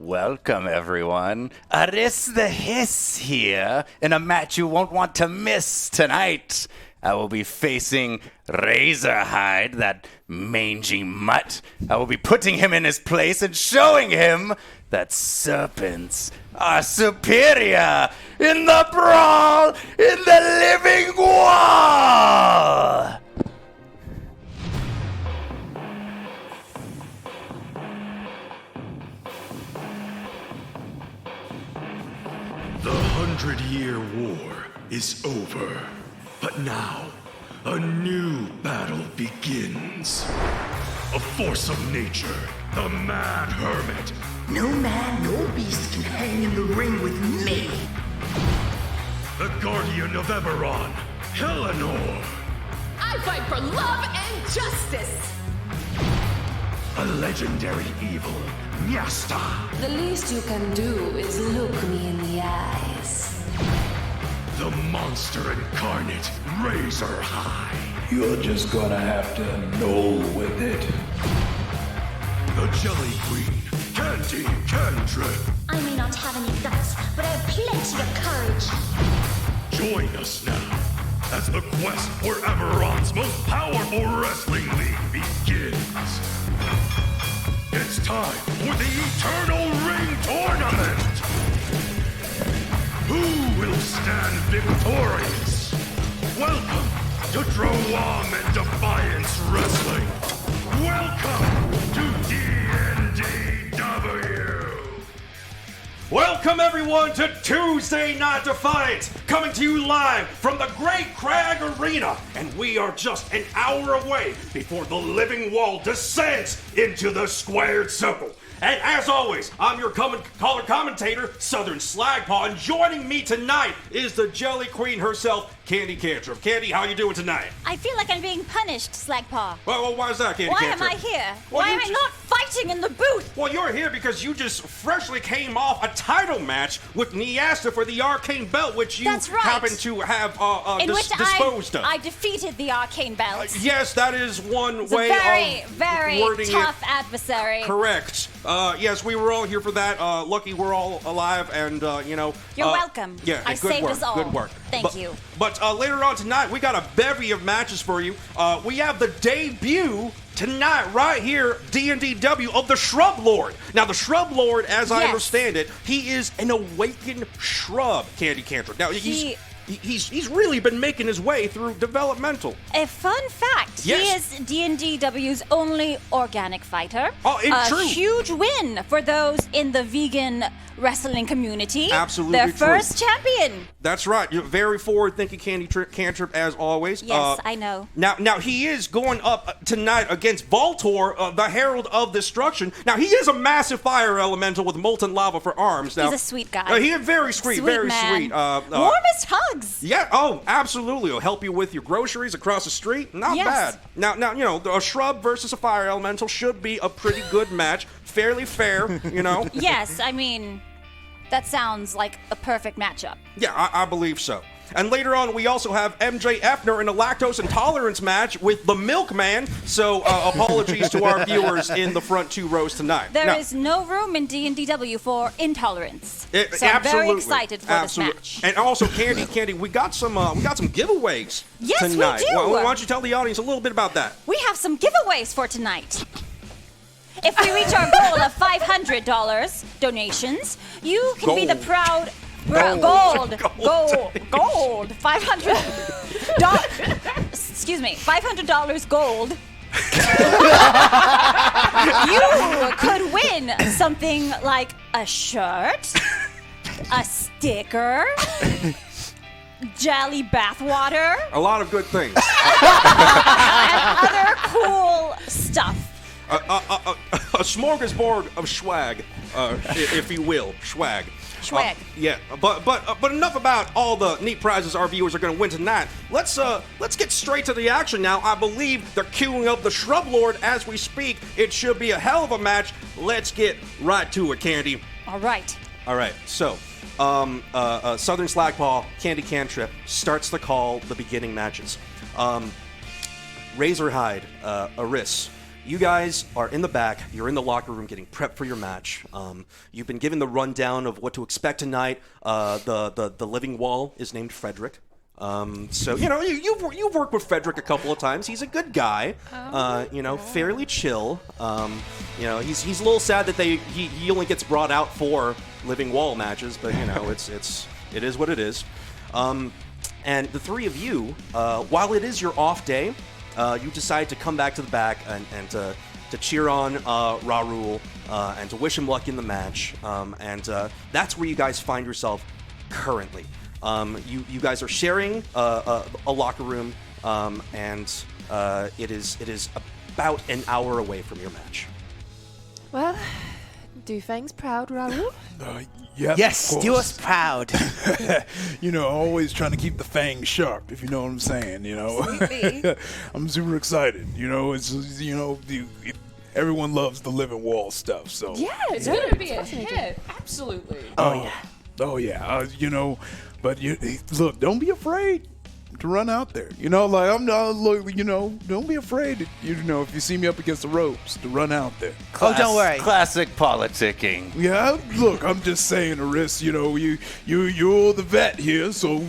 Welcome, everyone. Aris the Hiss here, in a match you won't want to miss tonight. I will be facing Razorhide, that mangy mutt. I will be putting him in his place and showing him that serpents are superior in the brawl in the living wall. The 100-Year War is over, but now a new battle begins. A force of nature, the Mad Hermit. No man, no beast can hang in the ring with me. The Guardian of Eberron, Eleanor. I fight for love and justice. A legendary evil, Nyasta. The least you can do is look me in the eyes. The monster incarnate, Razorhide. You're just gonna have to know with it. The Jelly Queen, Candy Cantrip. I may not have any guts, but I have plenty of courage. Join us now as the quest for Eberron's most powerful wrestling league begins. It's time for the Eternal Ring Tournament! Who will stand victorious? Welcome to Droaam Defiance Wrestling! Welcome to D&DW! Welcome everyone to Tuesday Night Defiance, coming to you live from the Great Crag Arena, and we are just an hour away before the living wall descends into the squared circle. And as always, I'm your caller commentator, Southern Slagpaw, and joining me tonight is the Jelly Queen herself, Candy Cantrip. Candy, how you doing tonight? I feel like I'm being punished, Slagpaw. Well, why is that, Candy Why Cantrip? am I here? Well, Why am I not fighting in the booth? Well, you're here because you just freshly came off a title match with Nyasta for the Arcane Belt, which you That's right. happen to have In which disposed of. I defeated the Arcane Belt. Yes, that is one It's way a very, of very wording tough it. adversary. Correct. Yes, we were all here for that. Lucky we're all alive, and You're welcome. Yeah, I good saved work. us all. Good work. Thank you. But later on tonight, we got a bevy of matches for you. We have the debut tonight, right here, D&DW, of the Shrub Lord. Now, the Shrub Lord, as I Yes. understand it, he is an awakened shrub, Candy Cantrip. Now, he's really been making his way through developmental. A fun fact, Yes. he is D&DW's only organic fighter. Oh, it's true. A huge win for those in the vegan wrestling community. Absolutely Their true. first champion. That's right. You're very forward-thinking, Candy Cantrip, as always. Yes, I know. Now he is going up tonight against Voltor, the Herald of Destruction. Now, he is a massive fire elemental with molten lava for arms. Now, He's a sweet guy. He is very sweet, very man. sweet. Warmest hugs. Yeah, oh, absolutely. He'll help you with your groceries across the street. Not Yes. bad. Now, you know, a shrub versus a fire elemental should be a pretty good match. Fairly fair, you know? Yes, I mean, that sounds like a perfect matchup. Yeah, I believe so. And later on, we also have MJ Effner in a lactose intolerance match with the Milkman. So apologies to our viewers in the front two rows tonight. There is no room in D&DW for intolerance. So I'm very Absolutely. excited for Absolutely. this match. And also, Candy, we got some giveaways Yes, we tonight. do. Why don't you tell the audience a little bit about that? We have some giveaways for tonight. If we reach our goal of $500 donations, you can be the Gold. proud Gold. gold. $500 gold. You could win something like a shirt, a sticker, jelly bathwater, A lot of good things. and other cool stuff. A smorgasbord of swag, if you will, swag. Swag. Yeah, but enough about all the neat prizes our viewers are going to win tonight. Let's get straight to the action now. I believe they're queuing up the Shrub Lord as we speak. It should be a hell of a match. Let's get right to it, Candy. All right. All right, so Southern Slagpaw, Candy Cantrip starts the call, the beginning matches. Razorhide, Aris, You guys are in the back. You're in the locker room getting prepped for your match. You've been given the rundown of what to expect tonight. The living wall is named Frederick. So, you've worked with Frederick a couple of times. He's a good guy, fairly chill. He's a little sad that he only gets brought out for living wall matches, but, it is what it is. And the three of you, while it is your off day, you decide to come back to the back and to cheer on Raul and to wish him luck in the match. And that's where you guys find yourself currently. You guys are sharing a locker room, and it is about an hour away from your match. Well, do Fangs proud, Raul? Yep, Yes, do us proud. Always trying to keep the fangs sharp, if you know what I'm saying, Sweetly. I'm super excited, everyone loves the living wall stuff, so. Yeah, It's gonna be a hit. Absolutely. Oh, yeah, but look, don't be afraid to run out there. I'm not, don't be afraid, if you see me up against the ropes, to run out there. Don't worry. Classic politicking. Yeah, look, I'm just saying, Aris, you're the vet here, so,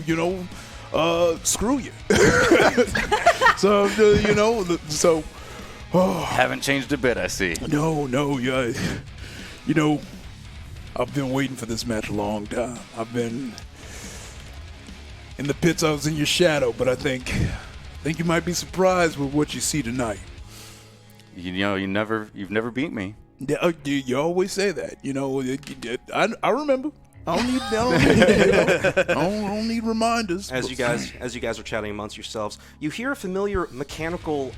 screw you. So, Haven't changed a bit, I see. No, I've been waiting for this match a long time. I've been in the pits. I was in your shadow, but I think you might be surprised with what you see tonight. You've never beat me. Yeah, you always say that. I remember. I don't need reminders. As you guys are chatting amongst yourselves, you hear a familiar mechanical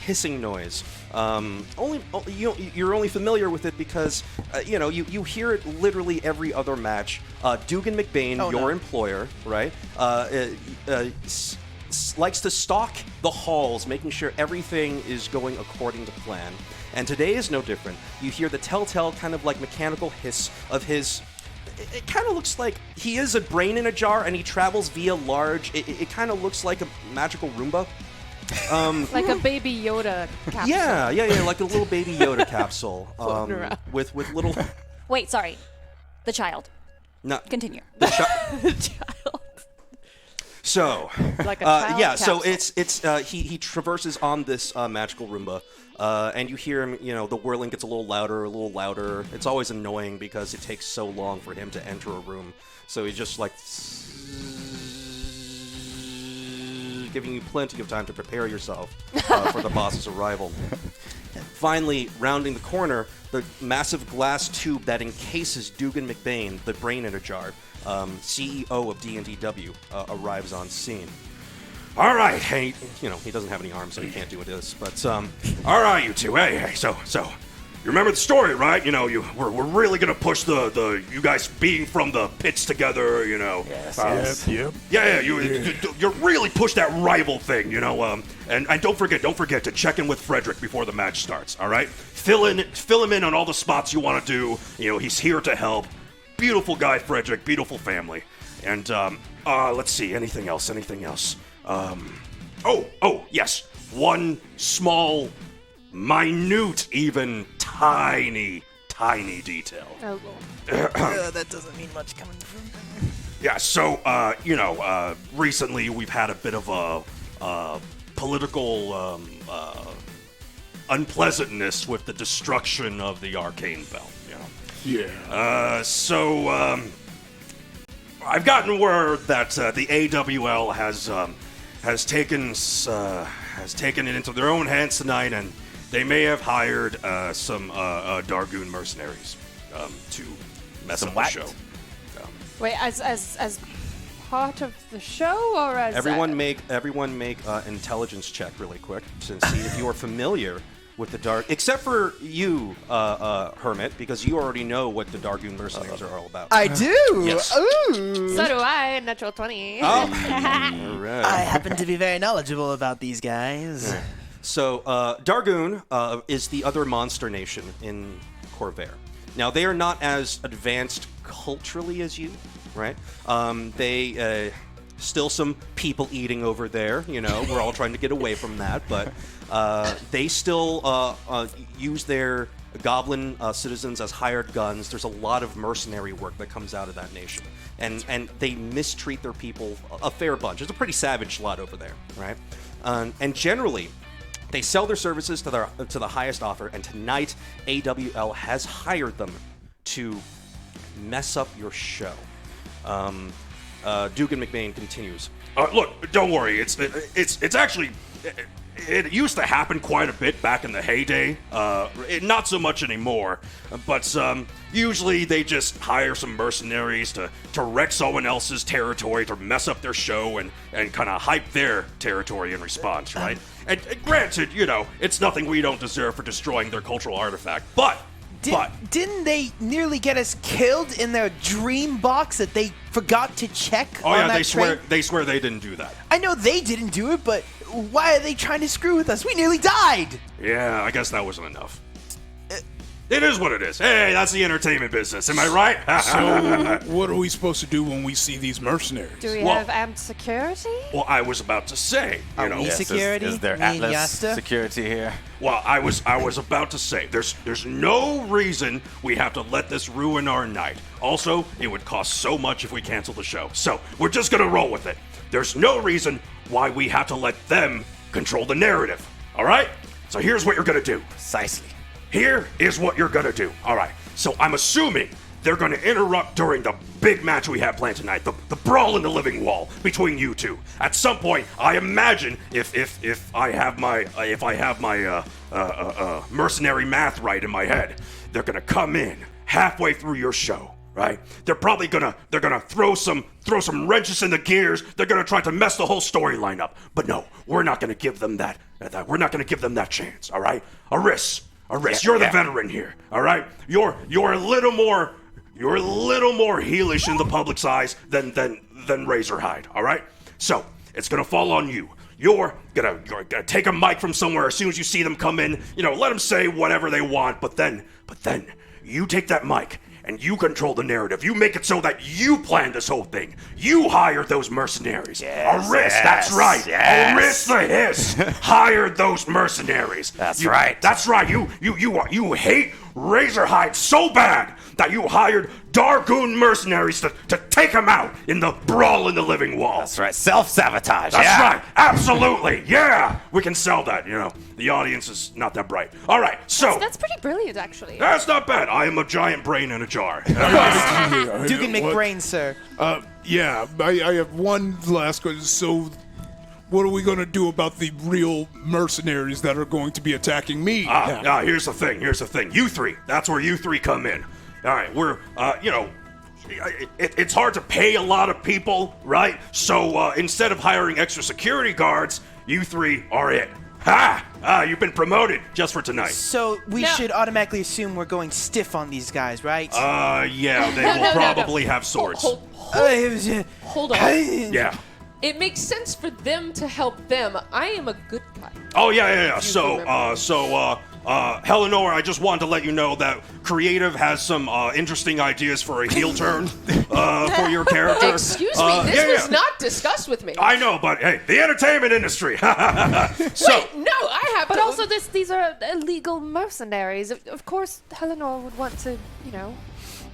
hissing noise. You're only familiar with it because you hear it literally every other match. Dugan McBain, your employer, right, likes to stalk the halls, making sure everything is going according to plan. And today is no different. You hear the telltale kind of like mechanical hiss of his. It kind of looks like he is a brain in a jar and he travels via large. It kind of looks like a magical Roomba. Like a baby Yoda capsule. Yeah, like a little baby Yoda capsule. With little. Wait, sorry. The child. No. Continue. The Child. So. Like a child so capsule. he traverses on this magical Roomba. And you hear him, the whirling gets a little louder. It's always annoying because it takes so long for him to enter a room. So he's just like giving you plenty of time to prepare yourself for the boss's arrival. Finally, rounding the corner, the massive glass tube that encases Dugan McBain, the brain in a jar, CEO of D&DW, arrives on scene. All right, hey, he doesn't have any arms, so he can't do this. But all right, you two. Hey, so you remember the story, right? We're really gonna push the you guys being from the pits together. Yes. Yep. Yeah. You really push that rival thing. And don't forget to check in with Frederick before the match starts. All right, fill him in on all the spots you want to do. He's here to help. Beautiful guy, Frederick. Beautiful family. And let's see, anything else? Yes. One small, minute, even tiny detail. Oh, Lord. That doesn't mean much coming from him. Yeah, so, recently we've had a bit of a political unpleasantness with the destruction of the Arcane Belt, Yeah. So, I've gotten word that the AWL has taken it into their own hands tonight, and they may have hired some Dargoon mercenaries to mess up the show. Wait, as part of the show, or as everyone make intelligence check really quick to see if you are familiar with the Dark, except for you, Hermit, because you already know what the Dargoon mercenaries are all about. I do. Yes. Ooh. So do I. Natural 20. Oh. All right. I happen to be very knowledgeable about these guys. Yeah. So Dargoon is the other monster nation in Corvair. Now they are not as advanced culturally as you, right? Still some people eating over there, you know. We're all trying to get away from that, but they still use their goblin citizens as hired guns. There's a lot of mercenary work that comes out of that nation, and they mistreat their people a fair bunch. It's a pretty savage lot over there, right? And generally, they sell their services to the highest offer, and tonight AWL has hired them to mess up your show. Dugan McBain continues. Look, don't worry. It's actually. It used to happen quite a bit back in the heyday. Not so much anymore. But usually they just hire some mercenaries to wreck someone else's territory, to mess up their show and kind of hype their territory in response, right? And granted, you know, it's nothing we don't deserve for destroying their cultural artifact, but didn't they nearly get us killed in their dream box that they forgot to check? Oh yeah, they swear they didn't do that. I know they didn't do it, but why are they trying to screw with us? We nearly died. Yeah, I guess that wasn't enough. It is what it is. Hey, that's the entertainment business. Am I right? So, what are we supposed to do when we see these mercenaries? Do we have amped security? Well, I was about to say, you know, security? Is there Me and Atlas Yasta? security here? Well, I was about to say, there's no reason we have to let this ruin our night. Also, it would cost so much if we cancel the show. So, we're just gonna roll with it. There's no reason why we have to let them control the narrative. All right? So here's what you're gonna do. Precisely. Here is what you're gonna do. All right. So I'm assuming they're gonna interrupt during the big match we have planned tonight, the brawl in the living wall between you two. At some point, I imagine if I have my mercenary math right in my head, they're gonna come in halfway through your show. Right? They're gonna throw some wrenches in the gears. They're gonna try to mess the whole storyline up. But no, we're not gonna give them that. We're not gonna give them that chance. All right? Aris, you're the veteran here. All right? You're a little more heelish in the public's eyes than Razorhide. All right? So it's gonna fall on you. You're gonna take a mic from somewhere as soon as you see them come in. You know, let them say whatever they want. But then you take that mic and you control the narrative. You make it so that you planned this whole thing. You hired those mercenaries. Aris, that's right. Yes. Aris the Hiss hired those mercenaries. That's right. That's right. You hate Razorhide so bad that you hired Dargoon mercenaries to take him out in the brawl in the living wall. That's right. Self-sabotage. That's right. Absolutely. Yeah. We can sell that, you know. The audience is not that bright. All right. So That's pretty brilliant, actually. that's not bad. I am a giant brain in a jar. Dugan McBrain, sir. Yeah, I have one last question. So, what are we going to do about the real mercenaries that are going to be attacking me? Here's the thing. You three. That's where you three come in. All right. We're, you know, it's hard to pay a lot of people, right? So instead of hiring extra security guards, you three are it. You've been promoted just for tonight. So we should automatically assume we're going stiff on these guys, right? Yeah, they will probably have swords. Hold on. Yeah. It makes sense for them to help them. I am a good guy. Oh, yeah. So, Eleanor, I just wanted to let you know that Creative has some interesting ideas for a heel turn for your character. Excuse me, this was not discussed with me. I know, but hey, the entertainment industry. Wait, no, I have. But also, these are illegal mercenaries. Of course, Eleanor would want to, you know.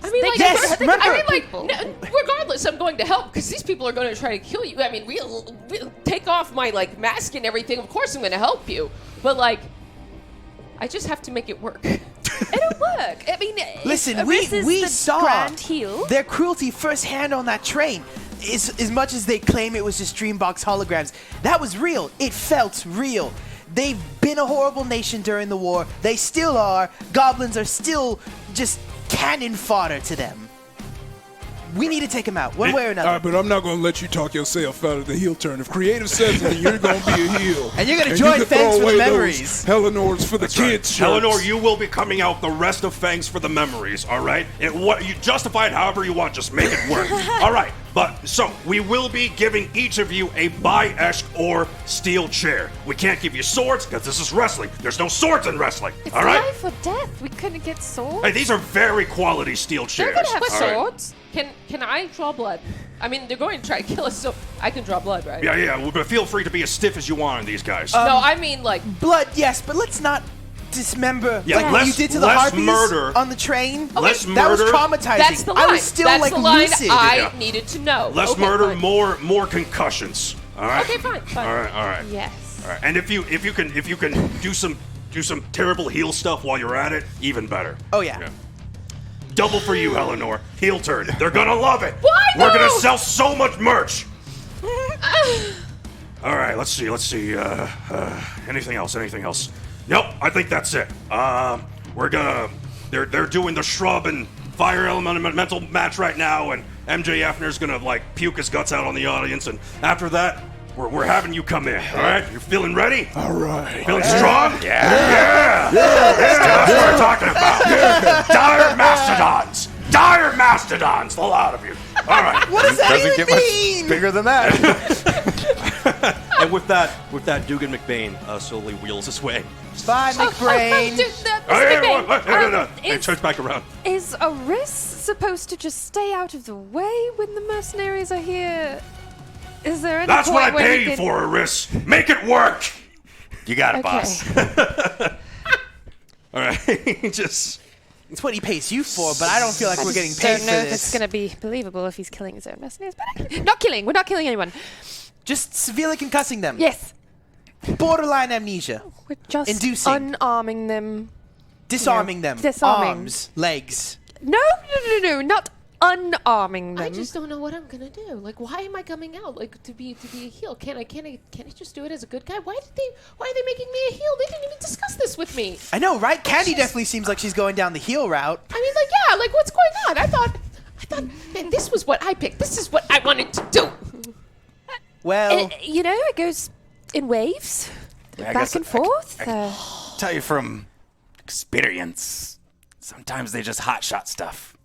I mean, like, yes, regardless, I'm going to help because these people are going to try to kill you. I mean, we'll take off my mask and everything. Of course, I'm going to help you, but I just have to make it work. It'll work. I mean, listen, we saw grand heel. their cruelty firsthand on that train. As much as they claim it was just Dreambox holograms, that was real. It felt real. They've been a horrible nation during the war. They still are. Goblins are still just cannon fodder to them. We need to take them out, one way or another. All right, but I'm not going to let you talk yourself out of the heel turn. If Creative says it, you're going to be a heel. And you're going to join Fangs for the memories. Eleanor's for the kids' shirts. Eleanor, you will be coming out the rest of Fangs for the memories, all right? You justify it however you want. Just make it work. All right, but so we will be giving each of you a Bi-Esk or steel chair. We can't give you swords because this is wrestling. There's no swords in wrestling, It's all right? life or death. We couldn't get swords. Hey, these are very quality steel chairs. They're going to have all right? swords. Can I draw blood? I mean, they're going to try to kill us, so I can draw blood, right? Yeah, but feel free to be as stiff as you want on these guys. No, I mean, like... Blood, yes, but let's not dismember Yeah, what you did to the less harpies murder. on the train. Less That was murder. traumatizing. That's the line. I was still That's like the line lucid. I needed to know. Less Okay, murder, fine. more concussions. All right. Okay, fine. All right. Yes. All right. And if you can do some terrible heel stuff while you're at it, even better. Oh yeah. Double for you, Eleanor. Heel turn. They're gonna love it. Why We're no? gonna sell so much merch. All right. Let's see. Anything else? Nope. I think that's it. They're doing the shrub and fire elemental match right now, and MJ Effner's gonna like puke his guts out on the audience, and after that, we're having you come in. All right? You're feeling ready? All right. Feeling strong? Yeah. That's what we're talking about. Dire mastodons, the lot of you. All right. What does that Doesn't even get mean? much bigger than that. And with that, Dugan McBain slowly wheels his way. Bye, McBrain. Hey, turns back around. Is Aris supposed to just stay out of the way when the mercenaries are here? Is there any That's point what I where pay he you can... for, Aris. Make it work. You got it, Okay. boss. All right, just It's what he pays you for, but I don't feel like we're getting paid don't for know if this. it's going to be believable if he's killing his own mercenaries. But not killing. We're not killing anyone. Just severely concussing them. Yes. Borderline amnesia. We're just Inducing. unarming them. Disarming them. Disarming. Arms. Legs. No. Not unarming them. I just don't know what I'm gonna do. Like, why am I coming out like to be a heel? Can I just do it as a good guy? Why are they making me a heel? They didn't even discuss this with me. I know, right? Candy definitely seems like she's going down the heel route. I mean, like, yeah, like what's going on? I thought, man, this was what I picked. This is what I wanted to do. Well, it goes in waves, I back guess and forth. Tell you from experience, sometimes they just hotshot stuff.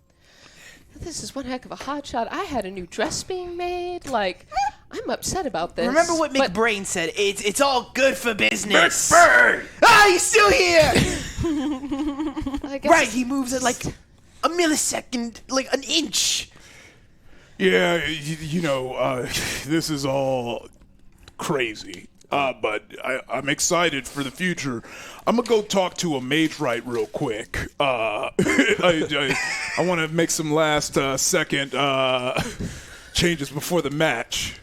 This is one heck of a hot shot. I had a new dress being made. Like, I'm upset about this. remember what but- McBrain said? It's all good for business. McBrain! Ah, he's still here! I guess Right, he moves at like a millisecond, like an inch. Yeah, this is all crazy. But I'm excited for the future. I'm gonna go talk to a mage right real quick. I want to make some last second changes before the match.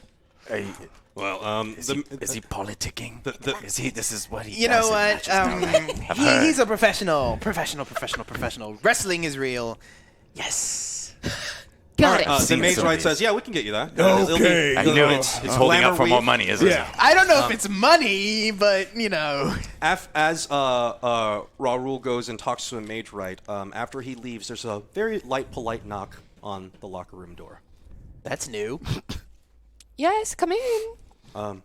well, Is he politicking? This is what he You does know in what? matches. He's a professional. Wrestling is real. Yes. got it. the mage right says, "Yeah, we can get you that." Okay. I knew it. It's It's holding up for more weave. money, isn't Yeah. it? I don't know if it's money, but As Raul goes and talks to a mage right, after he leaves, there's a very light, polite knock on the locker room door. that's new. Yes, come in.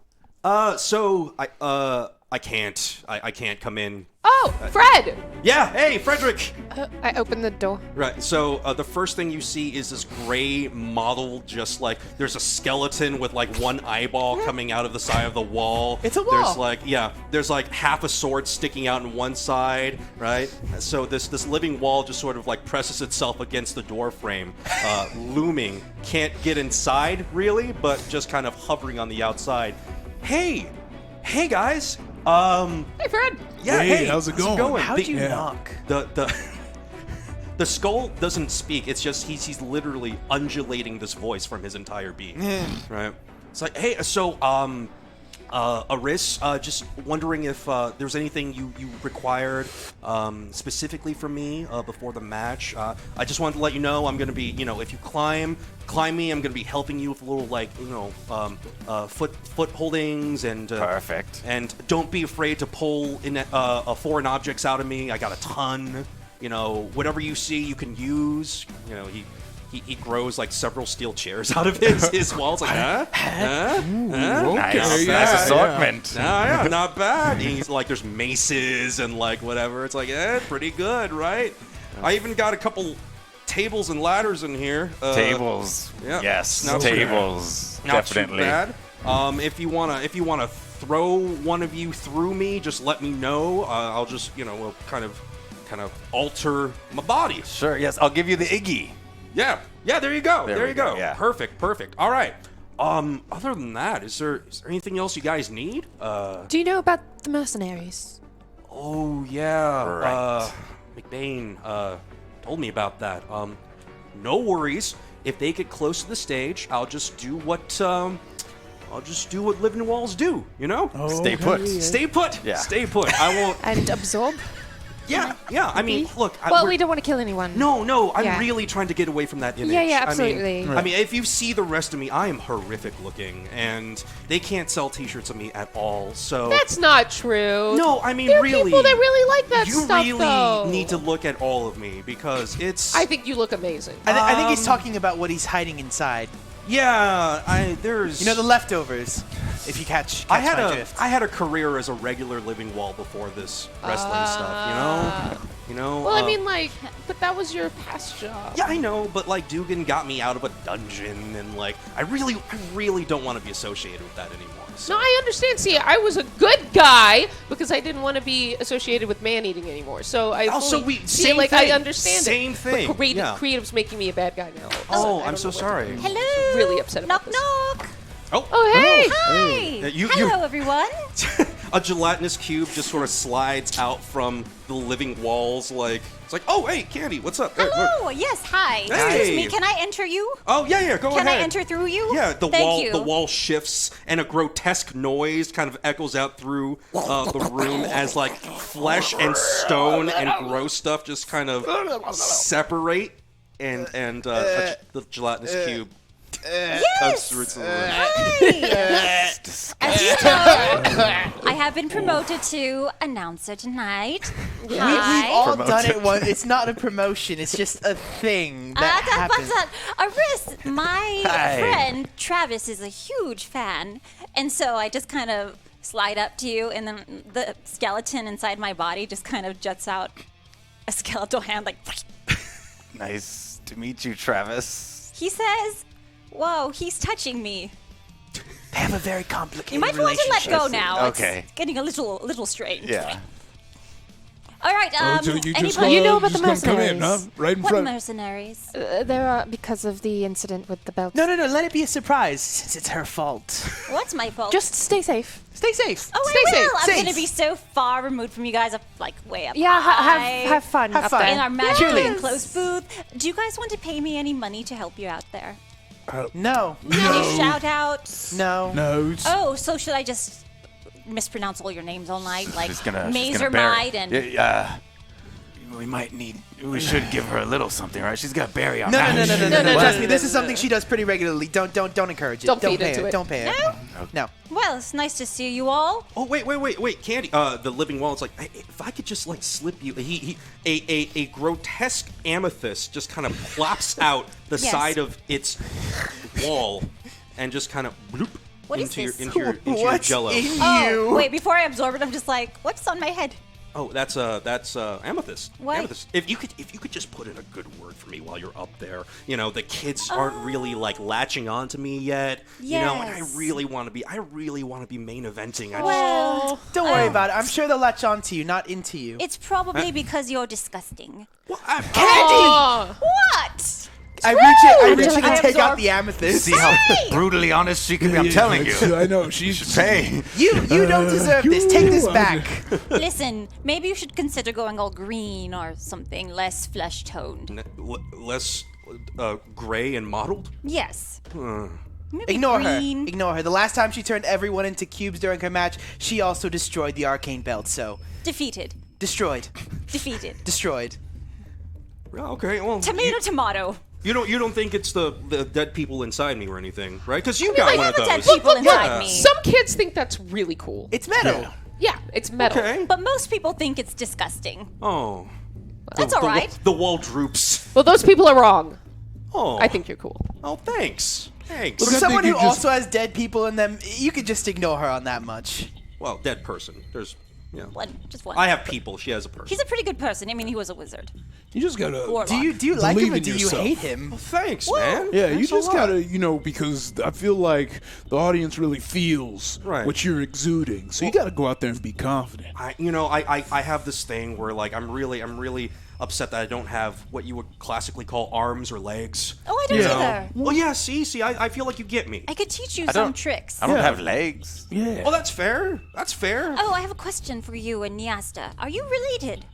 So I can't come in. Oh, Fred! Yeah, hey, Frederick. I open the door. Right. So the first thing you see is this gray model, just like there's a skeleton with like one eyeball coming out of the side of the wall. It's a wall. There's like half a sword sticking out on one side, right? So this living wall just sort of like presses itself against the door frame, looming. Can't get inside really, but just kind of hovering on the outside. Hey guys. Hey, Fred! Yeah, Hey, how's it going? How'd you knock? The skull doesn't speak. It's just he's literally undulating this voice from his entire being. Right. It's like, hey, so Aris, just wondering if there's anything you required specifically from me before the match. I just wanted to let you know I'm gonna be, if you climb me, I'm gonna be helping you with a little foot holdings and Perfect. And don't be afraid to pull in foreign objects out of me. I got a ton. Whatever you see, you can use. He grows like several steel chairs out of his walls. Like, Okay, Nice yeah, assortment. yeah, not bad. And he's like, there's maces and like whatever. It's like, pretty good, right? I even got a couple tables and ladders in here. Tables. Yeah. Yes, Not too tables. Not Definitely. too bad. If you wanna throw one of you through me, just let me know. I'll just we'll kind of alter my body. Sure, yes. I'll give you the Iggy. Yeah, there you go. There you go. Yeah. Perfect. All right. Other than that, is there anything else you guys need? Do you know about the mercenaries? Oh yeah. Right. McBain told me about that. No worries. If they get close to the stage, I'll just do what living walls do. You know? Stay put. Stay put. Yeah. Stay put. I won't. And absorb? Yeah. I mean, look. Well, we don't want to kill anyone. No. I'm Yeah. really trying to get away from that image. Yeah, absolutely. I mean, if you see the rest of me, I am horrific looking, and they can't sell T-shirts of me at all. So That's not true. no, I mean, There are really, people that really like that you stuff, really though. need to look at all of me because it's. I think you look amazing. I think he's talking about what he's hiding inside. Yeah, there's. You know, the leftovers. If you catch I my drift. had a career as a regular living wall before this wrestling stuff. You know. Well, I mean, like, but that was your past job. Yeah, I know, but like Dugan got me out of a dungeon, and like I really don't want to be associated with that anymore. So. No, I understand. See, I was a good guy because I didn't want to be associated with man-eating anymore. So I Also, fully see, same like, thing. I understand Same it. thing. But creative's making me a bad guy now. Oh, I I'm don't so know what to sorry. do. Hello. Really upset about Knock, this. knock. Oh, hey. Hi. You- Hello, everyone. A gelatinous cube just sort of slides out from the living walls, like it's like, oh, hey, Candy, what's up? Hey, look. Hello. Yes. Hi. Hey. Excuse me. Can I enter you? Oh yeah, go Can ahead. I enter through you? Yeah, the Thank you. wall shifts, and a grotesque noise kind of echoes out through the room as like flesh and stone and gross stuff just kind of separate, and the gelatinous cube comes through to the room. Hi. As you know, I have been promoted to announcer tonight. We've Hi. all done it once. It's not a promotion. It's just a thing that happens. Aris, my Hi. friend Travis is a huge fan, and so I just kind of slide up to you, and then the skeleton inside my body just kind of juts out a skeletal hand, like. Nice to meet you, Travis. He says, "Whoa, he's touching me." They have a very complicated You might want to let go relationship. now. Okay. It's getting a little strange. Yeah. All right. So you just anybody? You know about the just gonna come in, huh? mercenaries. Right in What front. mercenaries? There are because of the incident with the belt. No. Let it be a surprise, since it's her fault. What's my fault? Just stay safe. Stay safe. Oh, Stay I will. safe. I'm Safe. going to be so far removed from you guys, like way up Yeah, high. have fun Have up fun. there. In our magic Cheerleaders. enclosed booth. Do you guys want to pay me any money to help you out there? No. Any shout outs? No. No. It's, Oh, so should I just mispronounce all your names all night? Like She's gonna Mazer bury. Might and. We should give her a little something, right? She's got Barry on No. that. Trust me, this is something she does pretty regularly. Don't encourage it. Don't feed pay into it. it. Don't pay it. No. Well, it's nice to see you all. Oh wait, Candy. The living wall. It's like if I could just like slip you. A grotesque amethyst just kind of plops out the Yes. side of its wall, and just kind of bloop What is into your this? into your What's jello. in Oh, you? wait, before I absorb it, I'm just like, what's on my head? Oh, that's amethyst. What? Amethyst. If you could just put in a good word for me while you're up there. You know, the kids aren't really like latching on to me yet. You know, and I Yes. really want to be main eventing. I Well, Don't worry about it. I'm sure they'll latch on to you, not into you. it's probably because you're disgusting. Oh. What? I reach in I and take out absorb- the amethyst. See how brutally honest she can be? I'm telling you. I know. She's Hey. You don't deserve this. Take this back. Listen, maybe you should consider going all green or something less flesh toned. less gray and mottled. Yes. Maybe Ignore her. green. Ignore her. The last time she turned everyone into cubes during her match, she also destroyed the arcane belt. So, Defeated. destroyed. Defeated. Destroyed. Okay, well, Tomato. you don't think it's the dead people inside me or anything, right? Because you mean, got like, one of the those. dead people inside Yeah. me. Some kids think that's really cool. It's metal. Yeah, it's metal. Okay. But most people think it's disgusting. Oh. That's all right. The wall droops. Well, those people are wrong. Oh. I think you're cool. Oh, thanks. Thanks. For Look, I someone think who you just- also has dead people in them, you could just ignore her on that much. Well, dead person. There's, Just one. I have people. She has a person. He's a pretty good person. I mean, he was a wizard. You just gotta. Warlock. Do you like him Believe or in do you yourself. hate him? Thanks, man. Yeah, you Thanks a just lot. gotta, because I feel like the audience really feels Right. what you're exuding. So you gotta go out there and be confident. I have this thing where like I'm really upset that I don't have what you would classically call arms or legs. Oh, I don't either. Well, yeah, see, I feel like you get me. I could teach you some tricks. I don't have legs. Yeah. Oh, that's fair. That's fair. Oh, I have a question for you and Niasta. Are you related?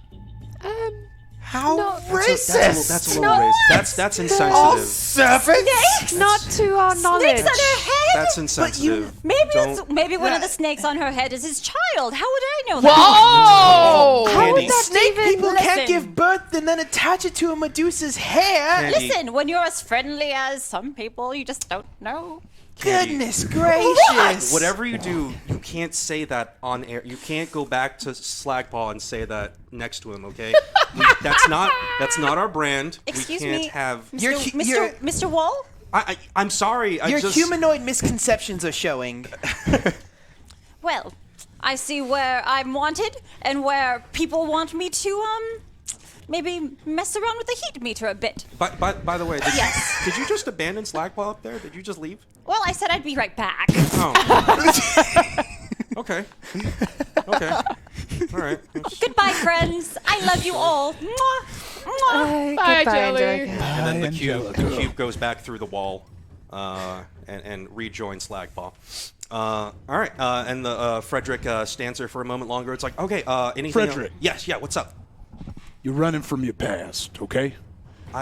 How racist! That's a little racist. That's insensitive. All serpents? Snakes? Not to our knowledge. Snakes on her head? That's insensitive. Maybe one of the snakes on her head is his child. How would I know that? Whoa! How would Candy. that Snake even people can't listen. give birth and then attach it to a Medusa's hair. Candy. Listen, when you're as friendly as some people, you just don't know. Candy. Goodness gracious! Whatever you do, you can't say that on air. You can't go back to Slagpaw and say that next to him, okay? That's not our brand. Excuse we can't me, have. Mr. Wall? I'm sorry. Your humanoid misconceptions are showing. Well, I see where I'm wanted and where people want me to, maybe mess around with the heat meter a bit. By the way, Yes. did you just abandon Slagpaw up there? Did you just leave? Well, I said I'd be right back. Oh. Okay. Okay. All right. Goodbye, friends. I love you all. Mwah. Mwah. Bye, Jelly. And then the cube goes back through the wall and rejoins Slagpaw. All right. And the Frederick stands there for a moment longer. It's like, okay, anything Frederick. else? Yes, yeah, what's up? You're running from your past, okay?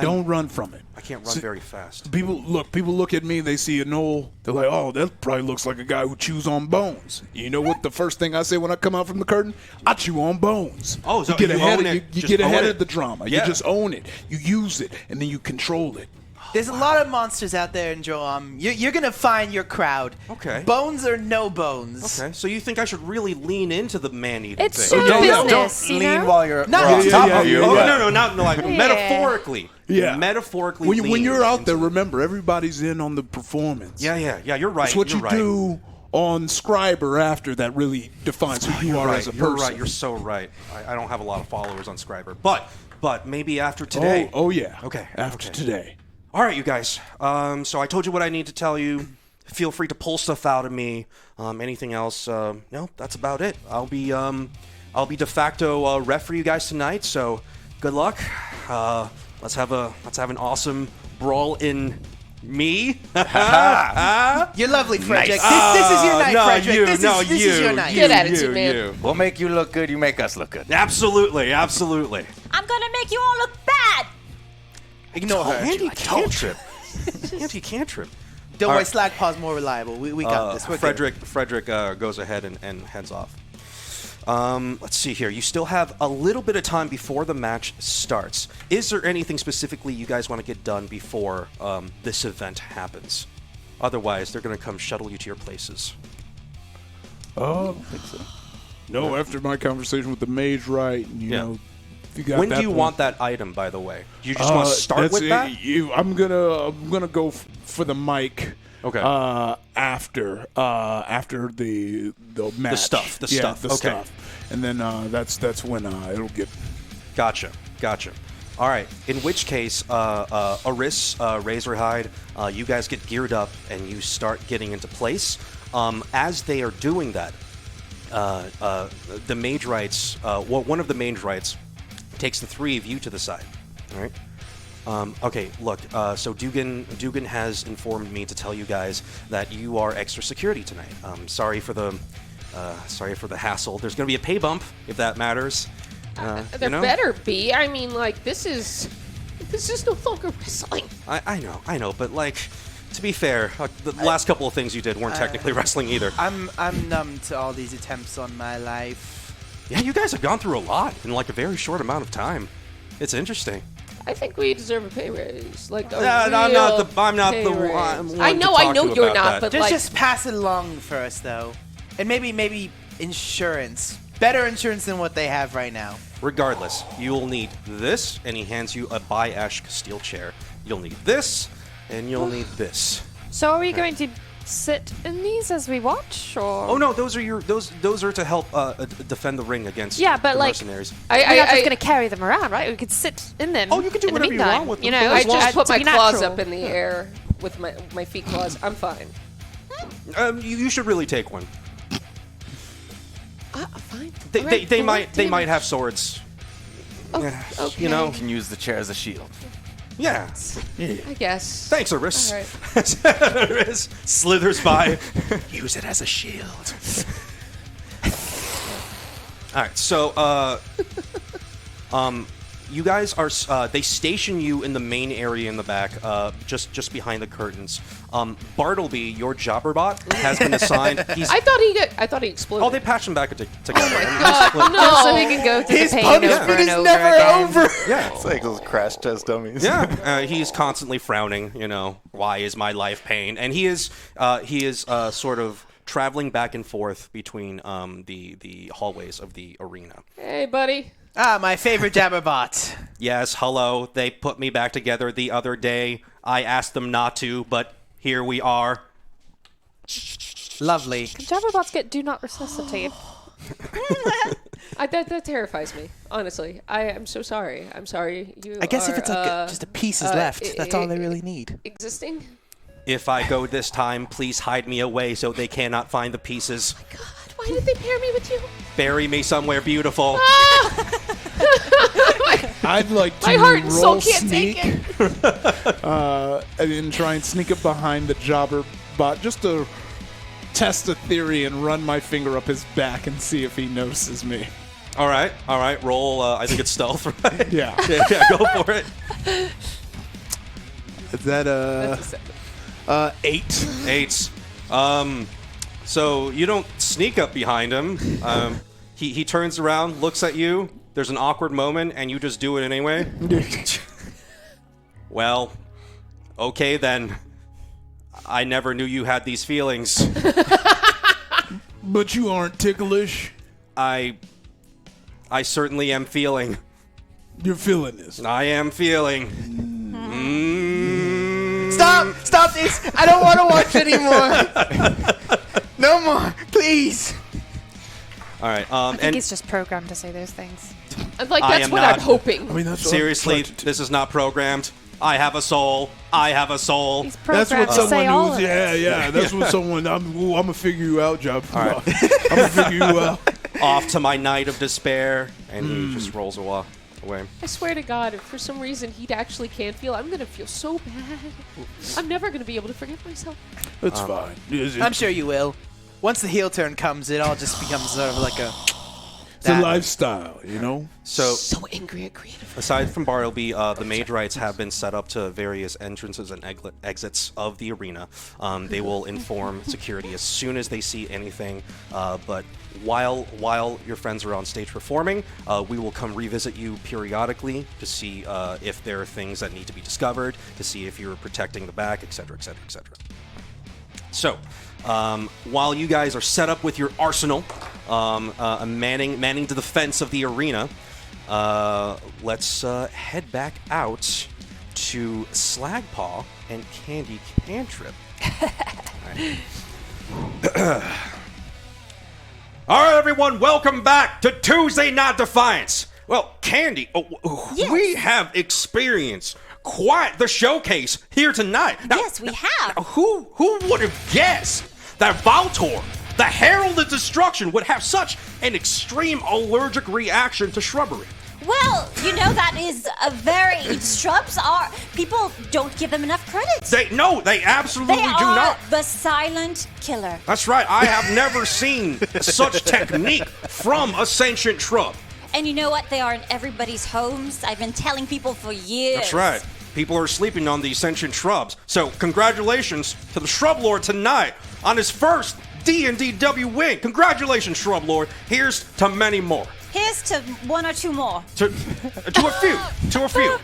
Don't run from it. I can't run very fast. People look at me, they see a knoll, they're like, oh, that probably looks like a guy who chews on bones. You know what the first thing I say when I come out from the curtain? I chew on bones. Oh, so you get you ahead own of, it. you Just get ahead own of it. the drama. Yeah. You just own it. You use it, and then you control it. There's a lot of monsters out there in Droaam. You're gonna find your crowd. Okay. Bones or no bones. Okay, so you think I should really lean into the man-eating It's thing? show Don't business, you lean know? while you're No, we're on yeah, top yeah, of you. yeah, Oh, yeah. no, not like metaphorically. Yeah. Metaphorically. When lean you're out there, into it. remember, everybody's in on the performance. Yeah, you're right. It's what you're you right. do on Scriber after that really defines who you You're are right. as a You're person. right. You're so right. I don't have a lot of followers on Scriber, but maybe after today. Oh yeah. Okay. After okay. today. All right, you guys. So I told you what I need to tell you. Feel free to pull stuff out of me. Anything else? No, that's about it. I'll be de facto ref for you guys tonight. So good luck. Let's have an awesome brawl in me. You're lovely, Frederick. Nice. This is your night, no, Frederick. you, This no, is you, your night. Good attitude, man. We'll make you look good. You make us look good. Absolutely. Absolutely. I'm gonna make you all look bad. Ignore her. Andy cantrip. Andy cantrip. Don't All worry, right. Slagpaw's more reliable. We got this. We're good. Frederick goes ahead and heads off. Let's see here. You still have a little bit of time before the match starts. Is there anything specifically you guys want to get done before this event happens? Otherwise, they're going to come shuttle you to your places. Oh, I don't think so. No, after my conversation with the mage, right? You know, if you got When that do you point- want that item, by the way? Do you just want to start with that? I'm gonna go for the mic. Okay. After the match. The stuff. The Okay. stuff. And then that's when it'll get. Gotcha. All right. In which case, Aris, Razorhide, you guys get geared up and you start getting into place. As they are doing that, the mage rights, one of the mage rights takes the three of you to the side. All right. Okay, look, so Dugan has informed me to tell you guys that you are extra security tonight. Sorry for the hassle. There's going to be a pay bump, if that matters. There better be. I mean, like, this is no longer wrestling. I know, but like, to be fair, the last couple of things you did weren't technically wrestling either. I'm numb to all these attempts on my life. Yeah, you guys have gone through a lot in like a very short amount of time. It's interesting. I think we deserve a pay raise. Like a I'm not the pay one raise. to I know talk to you're about not, that. but Just like, just pass it along first, though, and maybe insurance, better insurance than what they have right now. Regardless, you'll need this, and he hands you a Bi-Ash steel chair. You'll need this, and you'll need this. So are we going to sit in these as we watch, or? Oh no, those are to help defend the ring against but the like, mercenaries. we're not just going to carry them around, right? We could sit in them. Oh, you can do in the whatever you meantime, want with them. You know, I just put to my be claws natural. up in the air with my feet claws. I'm fine. You should really take one. Fine. They might have swords. Okay. You know. You can use the chair as a shield. Yeah. I guess. Thanks, Iris. All right. Iris slithers by. Use it as a shield. All right, so you guys are. They station you in the main area in the back, just behind the curtains. Bartleby, your jobberbot, has been assigned. I thought he exploded. Oh, they patched him back together. Oh my God, no! So he can go through His the pain punishment over and is over never again. over. Yeah, It's like those crash test dummies. yeah. He's constantly frowning. You know, why is my life pain? And he is sort of traveling back and forth between the hallways of the arena. Hey, buddy. Ah, my favorite jabberbot. Yes, hello. They put me back together the other day. I asked them not to, but here we are. Lovely. Can Jabberbots get do not resuscitate? That terrifies me. Honestly, I'm so sorry. I'm sorry. You. I guess if are, it's like just a piece is left, that's all they really need. Existing. If I go this time, please hide me away so they cannot find the pieces. God, why did they pair me with you? Bury me somewhere beautiful. I'd like to My heart and soul roll can't sneak take it. and try and sneak up behind the jobber bot just to test a theory and run my finger up his back and see if he notices me. All right. Roll. I think it's stealth, right? Yeah. yeah. Go for it. Is that That's a 8? 8. So you don't sneak up behind him. He turns around, looks at you. There's an awkward moment, and you just do it anyway. Well, okay then. I never knew you had these feelings. But you aren't ticklish. I certainly am feeling. You're feeling this. I am feeling. Stop this! I don't want to watch anymore. No more, please. All right. I think he's just programmed to say those things. Like I that's am what not- I'm hoping. I mean, that's seriously, this is not programmed. I have a soul. I have a soul. He's That's programmed what to say all someone of who's it. yeah. That's what someone. I'm gonna figure you out, job. All right. I'm gonna figure you out. Off to my night of despair, and he just rolls away. I swear to God, if for some reason he actually can feel, I'm gonna feel so bad. I'm never gonna be able to forgive myself. It's fine. I'm sure you will. Once the heel turn comes, it all just becomes sort of like a... It's a lifestyle, you know? So angry at creative. Aside from Bartleby, the mage rights have been set up to various entrances and exits of the arena. They will inform security as soon as they see anything. But while your friends are on stage performing, we will come revisit you periodically to see if there are things that need to be discovered, to see if you're protecting the back, etc., etc., etc. So, while you guys are set up with your arsenal, manning to the fence of the arena, let's head back out to Slagpaw and Candy Cantrip. All right, everyone, welcome back to Tuesday Night Defiance. Well, Candy, we have experienced quite the showcase here tonight. Now, Yes, we have. now, who would have guessed that Valtor, the Herald of Destruction, would have such an extreme allergic reaction to shrubbery? Well, you know that is a very shrubs are people don't give them enough credit. They absolutely They do are not. the silent killer. That's right. I have never seen such technique from a sentient shrub. And you know what? They are in everybody's homes. I've been telling people for years. That's right. People are sleeping on these sentient shrubs. So congratulations to the Shrub Lord tonight on his first D&DW win. Congratulations, Shrub Lord. Here's to many more. Here's to one or two more. To a few.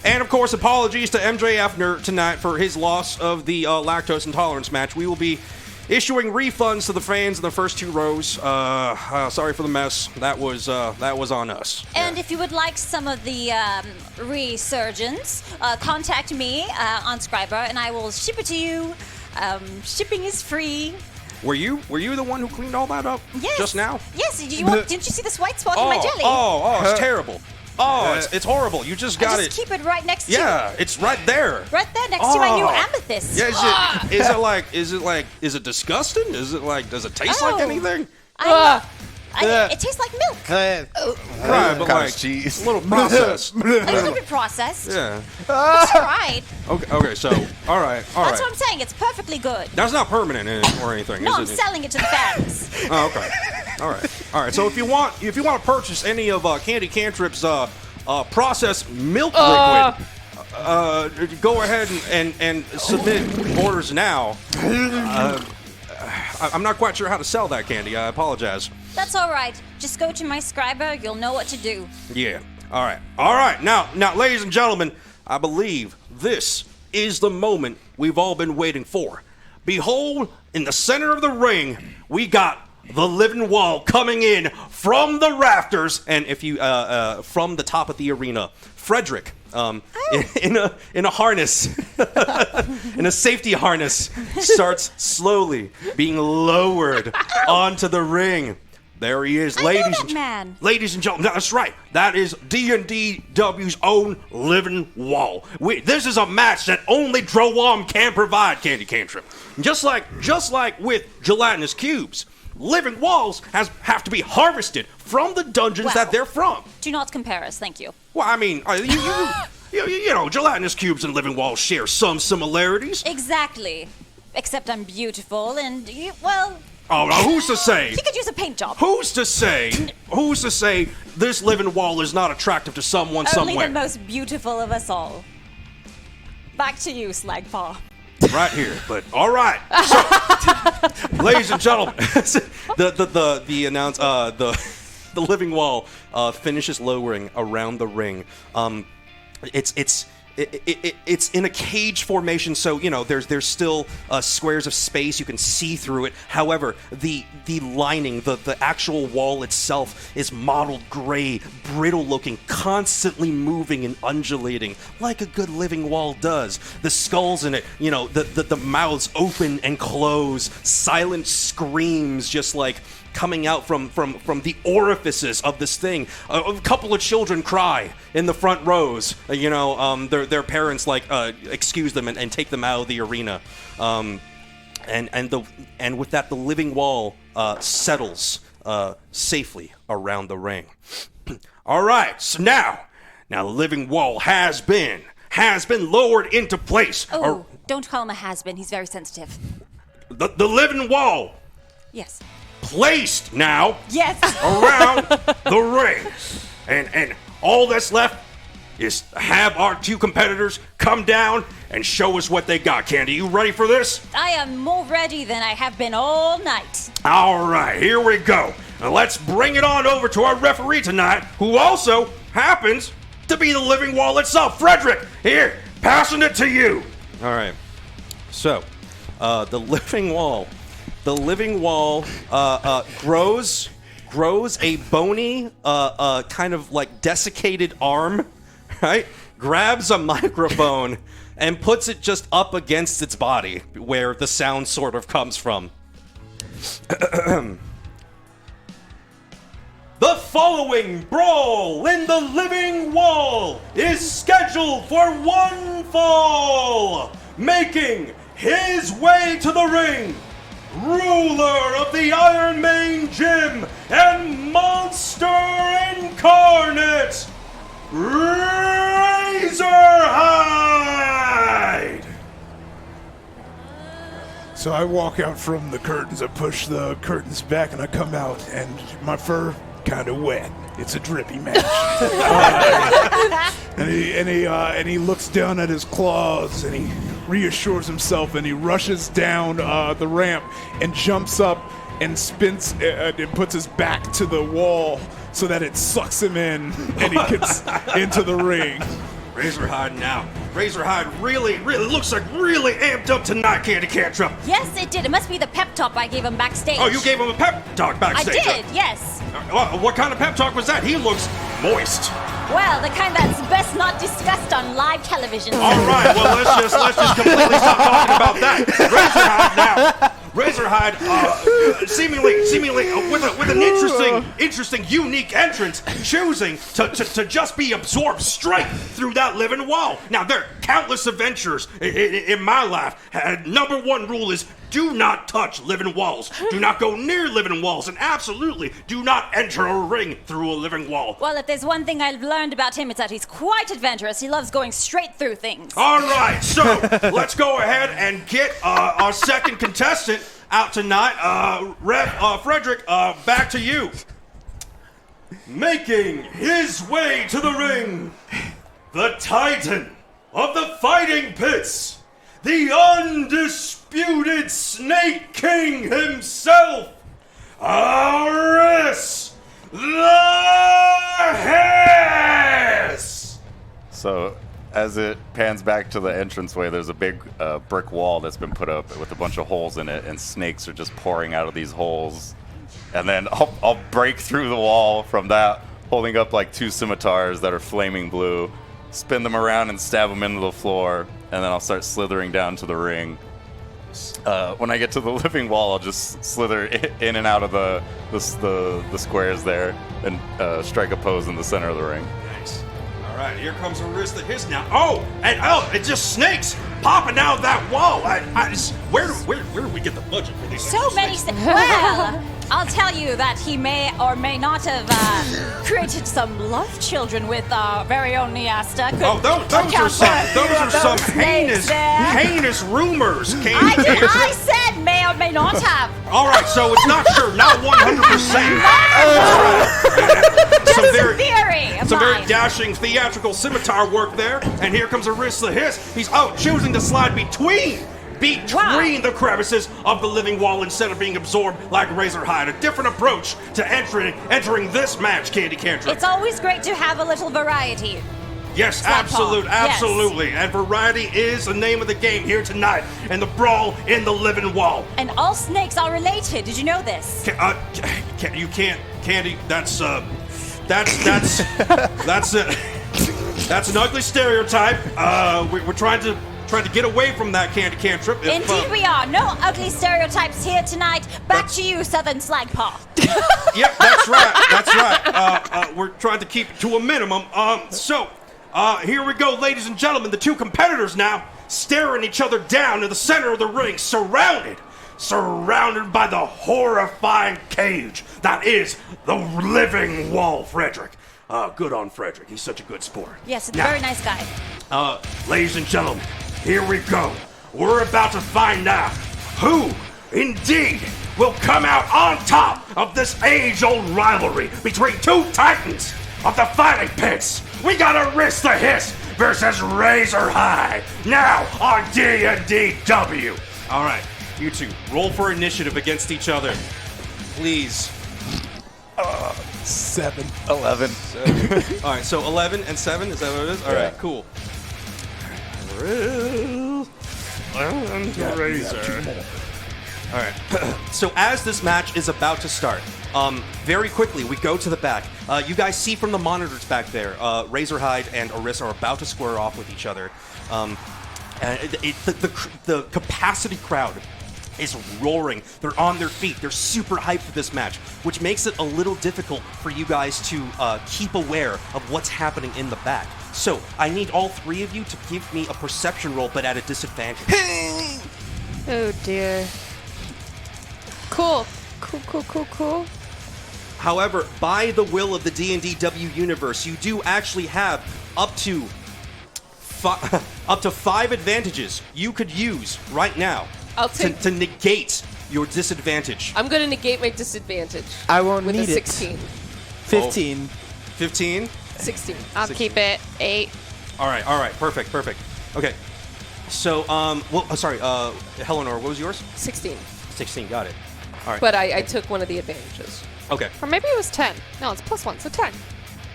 And of course, apologies to MJF tonight for his loss of the lactose intolerance match. We will be issuing refunds to the fans in the first 2 rows. Sorry for the mess. That was on us. And if you would like some of the resurgence, contact me on Scriber, and I will ship it to you. Shipping is free. Were you the one who cleaned all that up Yes. just now? Yes. Didn't you see this white spot in my jelly? It's terrible. It's horrible. You just got I just it. keep it right next to Yeah, it's right there. Right there next to my new amethyst. Yeah, is it disgusting? Is it like, does it taste like anything? I It tastes like milk. Right, but like cheese. a little processed. A little bit processed. Yeah. It's right. Okay, so, all right. That's what I'm saying. It's perfectly good. That's not permanent or anything, No, I'm is it? selling it to the fans. Oh, okay. All right. So if you want to purchase any of Candy Cantrip's processed milk liquid, go ahead and submit orders now. I'm not quite sure how to sell that candy. I apologize. That's all right. Just go to my Scriber. You'll know what to do. Yeah. All right. Now, ladies and gentlemen, I believe this is the moment we've all been waiting for. Behold, in the center of the ring, we got the living wall coming in from the rafters, and if you from the top of the arena, Frederick, in a harness, in a safety harness, starts slowly being lowered onto the ring. There he is, ladies and gentlemen. That's right. That is D&DW's own living wall. This is a match that only Droaam can provide, Candy Cantrip. Just like with gelatinous cubes, living walls have to be harvested from the dungeons that they're from. Do not compare us, thank you. Well, I mean, you know, gelatinous cubes and living walls share some similarities. Exactly. Except I'm beautiful and, well... Oh, now who's to say? He could use a paint job. Who's to say this living wall is not attractive to someone somewhere? Only the most beautiful of us all. Back to you, Slagpaw. Right here, but all right. So, ladies and gentlemen, the living wall finishes lowering around the ring. It's in a cage formation, so you know there's still squares of space you can see through it. However, the lining, the actual wall itself is mottled gray, brittle looking, constantly moving and undulating like a good living wall does. The skulls in it, you know, the mouths open and close, silent screams just like coming out from the orifices of this thing. A couple of children cry in the front rows. Their parents excuse them and take them out of the arena. And with that, the living wall settles safely around the ring. All right, so now the living wall has been lowered into place. Oh, don't call him a has-been. He's very sensitive. The living wall. Yes. Placed now. Yes. Around the ring. And all that's left is to have our two competitors come down and show us what they got. Candy, you ready for this? I am more ready than I have been all night. All right, here we go. Now let's bring it on over to our referee tonight, who also happens to be the living wall itself. Frederick, here, passing it to you. All right. So, the living wall grows a bony, kind of like desiccated arm, right? Grabs a microphone and puts it just up against its body, where the sound sort of comes from. The following brawl in the living wall is scheduled for one fall, making his way to the ring, ruler of the Iron Main Gym and monster incarnate, Razorhide! So I walk out from the curtains, I push the curtains back, and I come out, and my fur kind of wet. It's a drippy match. And he looks down at his claws, and he reassures himself, and he rushes down the ramp and jumps up and spins and puts his back to the wall so that it sucks him in, and he gets into the ring. Razorhide now. Razorhide really looks like really amped up tonight, Candy Cantrip. Yes, it did. It must be the pep talk I gave him backstage. Oh, you gave him a pep talk backstage? I did, yes. What kind of pep talk was that? He looks moist. Well, the kind that's best not discussed on live television. All right, well, let's just completely stop talking about that. Razorhide now. Razorhide, seemingly with an interesting, unique entrance, choosing to just be absorbed straight through that living wall. Now, there are countless adventures in my life. Number one rule is Do not touch living walls. Do not go near living walls. And absolutely do not enter a ring through a living wall. Well, if there's one thing I've learned about him, it's that he's quite adventurous. He loves going straight through things. All right, so let's go ahead and get our second contestant out tonight. Frederick, back to you. Making his way to the ring, the Titan of the fighting pits, the undisputed Snake King himself, Aris the Hiss! So, as it pans back to the entranceway, there's a big brick wall that's been put up with a bunch of holes in it, and snakes are just pouring out of these holes. And then I'll break through the wall from that, holding up like 2 scimitars that are flaming blue, spin them around and stab them into the floor, and then I'll start slithering down to the ring. When I get to the living wall, I'll just slither in and out of the squares there and strike a pose in the center of the ring. Nice. All right, here comes Aris the Hiss now. It's just snakes popping out that wall. Where do we get the budget for these? So many snakes. Well, I'll tell you that he may or may not have created some love children with our very own Niasta. Those are some heinous rumors. I said may or may not have. All right, so it's not sure, not 100%. Just a theory of Some very mine. dashing theatrical scimitar work there, and here comes Aris the Hiss. He's choosing to slide between the crevices of the living wall instead of being absorbed like Razorhide. A different approach to entering this match, Candy Cantrip. It's always great to have a little variety. Yes, absolutely. And variety is the name of the game here tonight, and the brawl in the living wall. And all snakes are related. Did you know this? You can't, Candy. That's it. That's an ugly stereotype. We're trying to get away from that, Candy Cantrip. Indeed we are. No ugly stereotypes here tonight. Back to you, Southern Slagpaw. Yep, that's right. We're trying to keep it to a minimum. Here we go, ladies and gentlemen. The 2 competitors now staring each other down in the center of the ring, surrounded by the horrifying cage that is the living wall, Frederick. Good on Frederick. He's such a good sport. Yes, a very nice guy. Ladies and gentlemen, here we go. We're about to find out who, indeed, will come out on top of this age-old rivalry between 2 titans of the fighting pits. We got Aris the Hiss versus Razorhide, now on D&DW. All right, you 2, roll for initiative against each other, please. 7. 11. All right, so 11 and 7, is that what it is? All right, cool. Razor. All right. So as this match is about to start, very quickly we go to the back. You guys see from the monitors back there, Razorhide and Aris are about to square off with each other. And the capacity crowd is roaring. They're on their feet. They're super hyped for this match, which makes it a little difficult for you guys to keep aware of what's happening in the back. So I need all 3 of you to give me a perception roll, but at a disadvantage. Oh dear. Cool. However, by the will of the D&DW universe, you do actually have up to 5 advantages you could use right now to negate your disadvantage. I'm going to negate my disadvantage. I won't with need a it. 16. 15. 15? 16. I'll 16. keep it 8. All right. Perfect. Okay. So, Eleanor, what was yours? 16. 16, got it. All right. But I took one of the advantages. Okay. Or maybe it was 10. No, it's +1, so 10.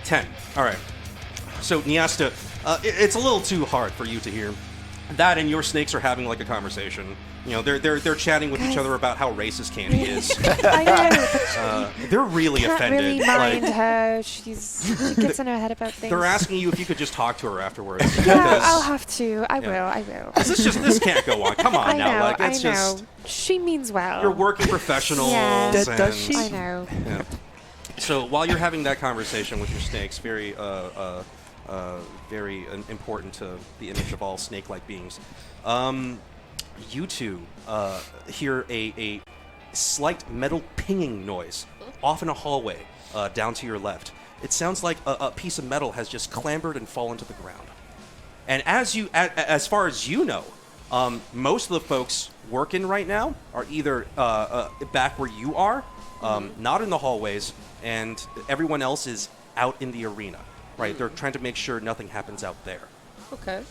10. All right. So, Niasta, it's a little too hard for you to hear. That and your snakes are having like a conversation. You know, they're chatting with each other about how racist Candy is. I know. They're really Can't offended. really mind her. She gets in her head about things. They're asking you if you could just talk to her afterwards. Yeah, I'll have to. I will. This can't go on. Come on I now. know, Like it's I know. just She means well. you're working professionals. Yes. Does she? I know. Yeah. So while you're having that conversation with your snakes, very important to the image of all snake-like beings. you two hear a slight metal pinging noise off in a hallway down to your left. It sounds like a piece of metal has just clambered and fallen to the ground. And as far as you know, most of the folks working right now are either back where you are, not in the hallways, and everyone else is out in the arena. Right? They're trying to make sure nothing happens out there. Okay.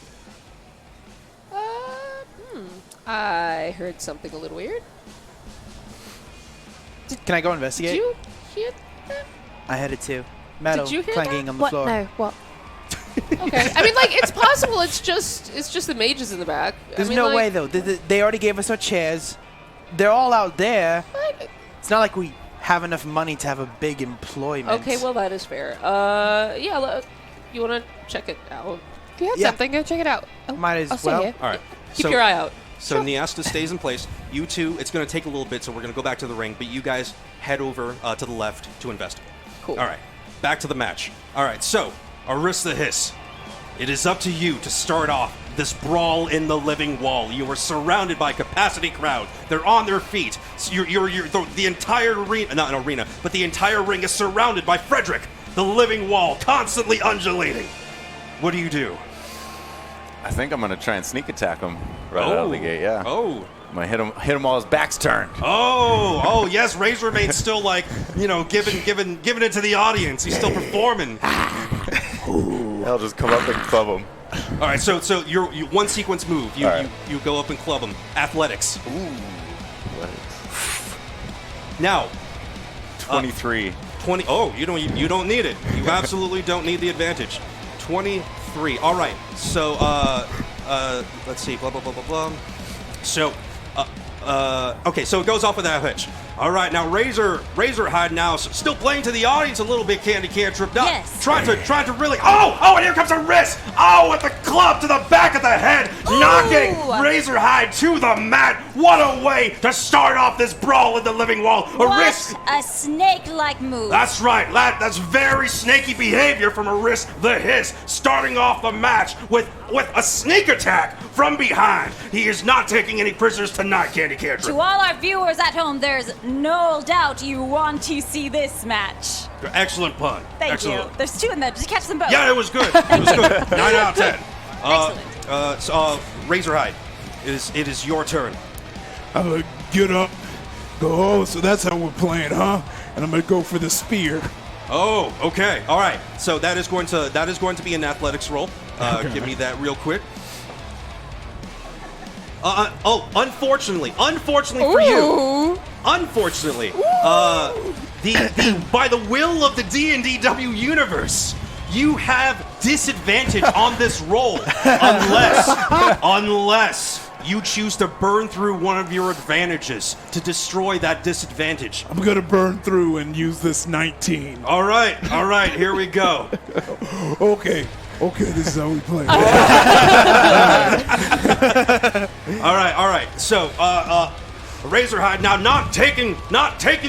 I heard something a little weird. Can I go investigate? Did you hear that? I heard it too. Metal Did you hear clanging that? on the What? floor. No. What? Okay. I mean, like, it's possible. It's just the mages in the back. There's I mean, no like, way though. They already gave us our chairs. They're all out there. What? It's not like we have enough money to have a big employment. Okay, well, that is fair. Yeah, you want to check it out? If you have Yeah. something, go check it out. Oh, Might as I'll stay well. here. All right. Keep your eye out. So Niasta stays in place. You two, it's going to take a little bit, so we're going to go back to the ring, but you guys head over to the left to investigate. Cool. All right, back to the match. All right, so, Arista Hiss, it is up to you to start off this brawl in the living wall. You are surrounded by capacity crowd. They're on their feet. So the entire arena, not an arena, but the entire ring is surrounded by Frederick, the living wall, constantly undulating. What do you do? I think I'm gonna try and sneak attack him right out of the gate. Yeah. Oh. I'm gonna hit him while his back's turned. Oh, yes, Razormane's still like, giving it to the audience. He's still performing. I'll just come up and club him. All right, so you one sequence move. You, right. you go up and club him. Athletics. Ooh. Now, 23. 20. Oh, you don't need it. You absolutely don't need the advantage. 23. All right. So let's see. Blah blah blah blah blah. So okay. So it goes off with that hitch. All right. Now Razorhide now still playing to the audience a little bit. Candy Cantrip. Now, Yes. Trying to really. Oh! And here comes a wrist. Oh, with the club to the back of the head, knocking Razorhide to the mat. What a way to start off this brawl in the living wall. What a snake-like move. That's right, lad. That's very snaky behavior from Arista the Hiss, starting off the match with a sneak attack from behind. He is not taking any prisoners tonight, Candy Cantrip. To all our viewers at home, there's no doubt you want to see this match. Excellent pun. Thank Excellent. you. There's two in there. Just catch them both. Yeah, it was good. It was good. 9 out of 10. Excellent. Razorhide, it is your turn. I'm gonna get up, go, oh, so that's how we're playing, huh? And I'm gonna go for the spear. Oh, okay. All right. So that is going to be an athletics roll. Give me that real quick. Unfortunately for you. Unfortunately, by the will of the D&DW universe, you have disadvantage on this roll unless you choose to burn through one of your advantages to destroy that disadvantage. I'm gonna burn through and use this 19. All right, here we go. Okay, this is how we play. All right. So, Razorhide now not taking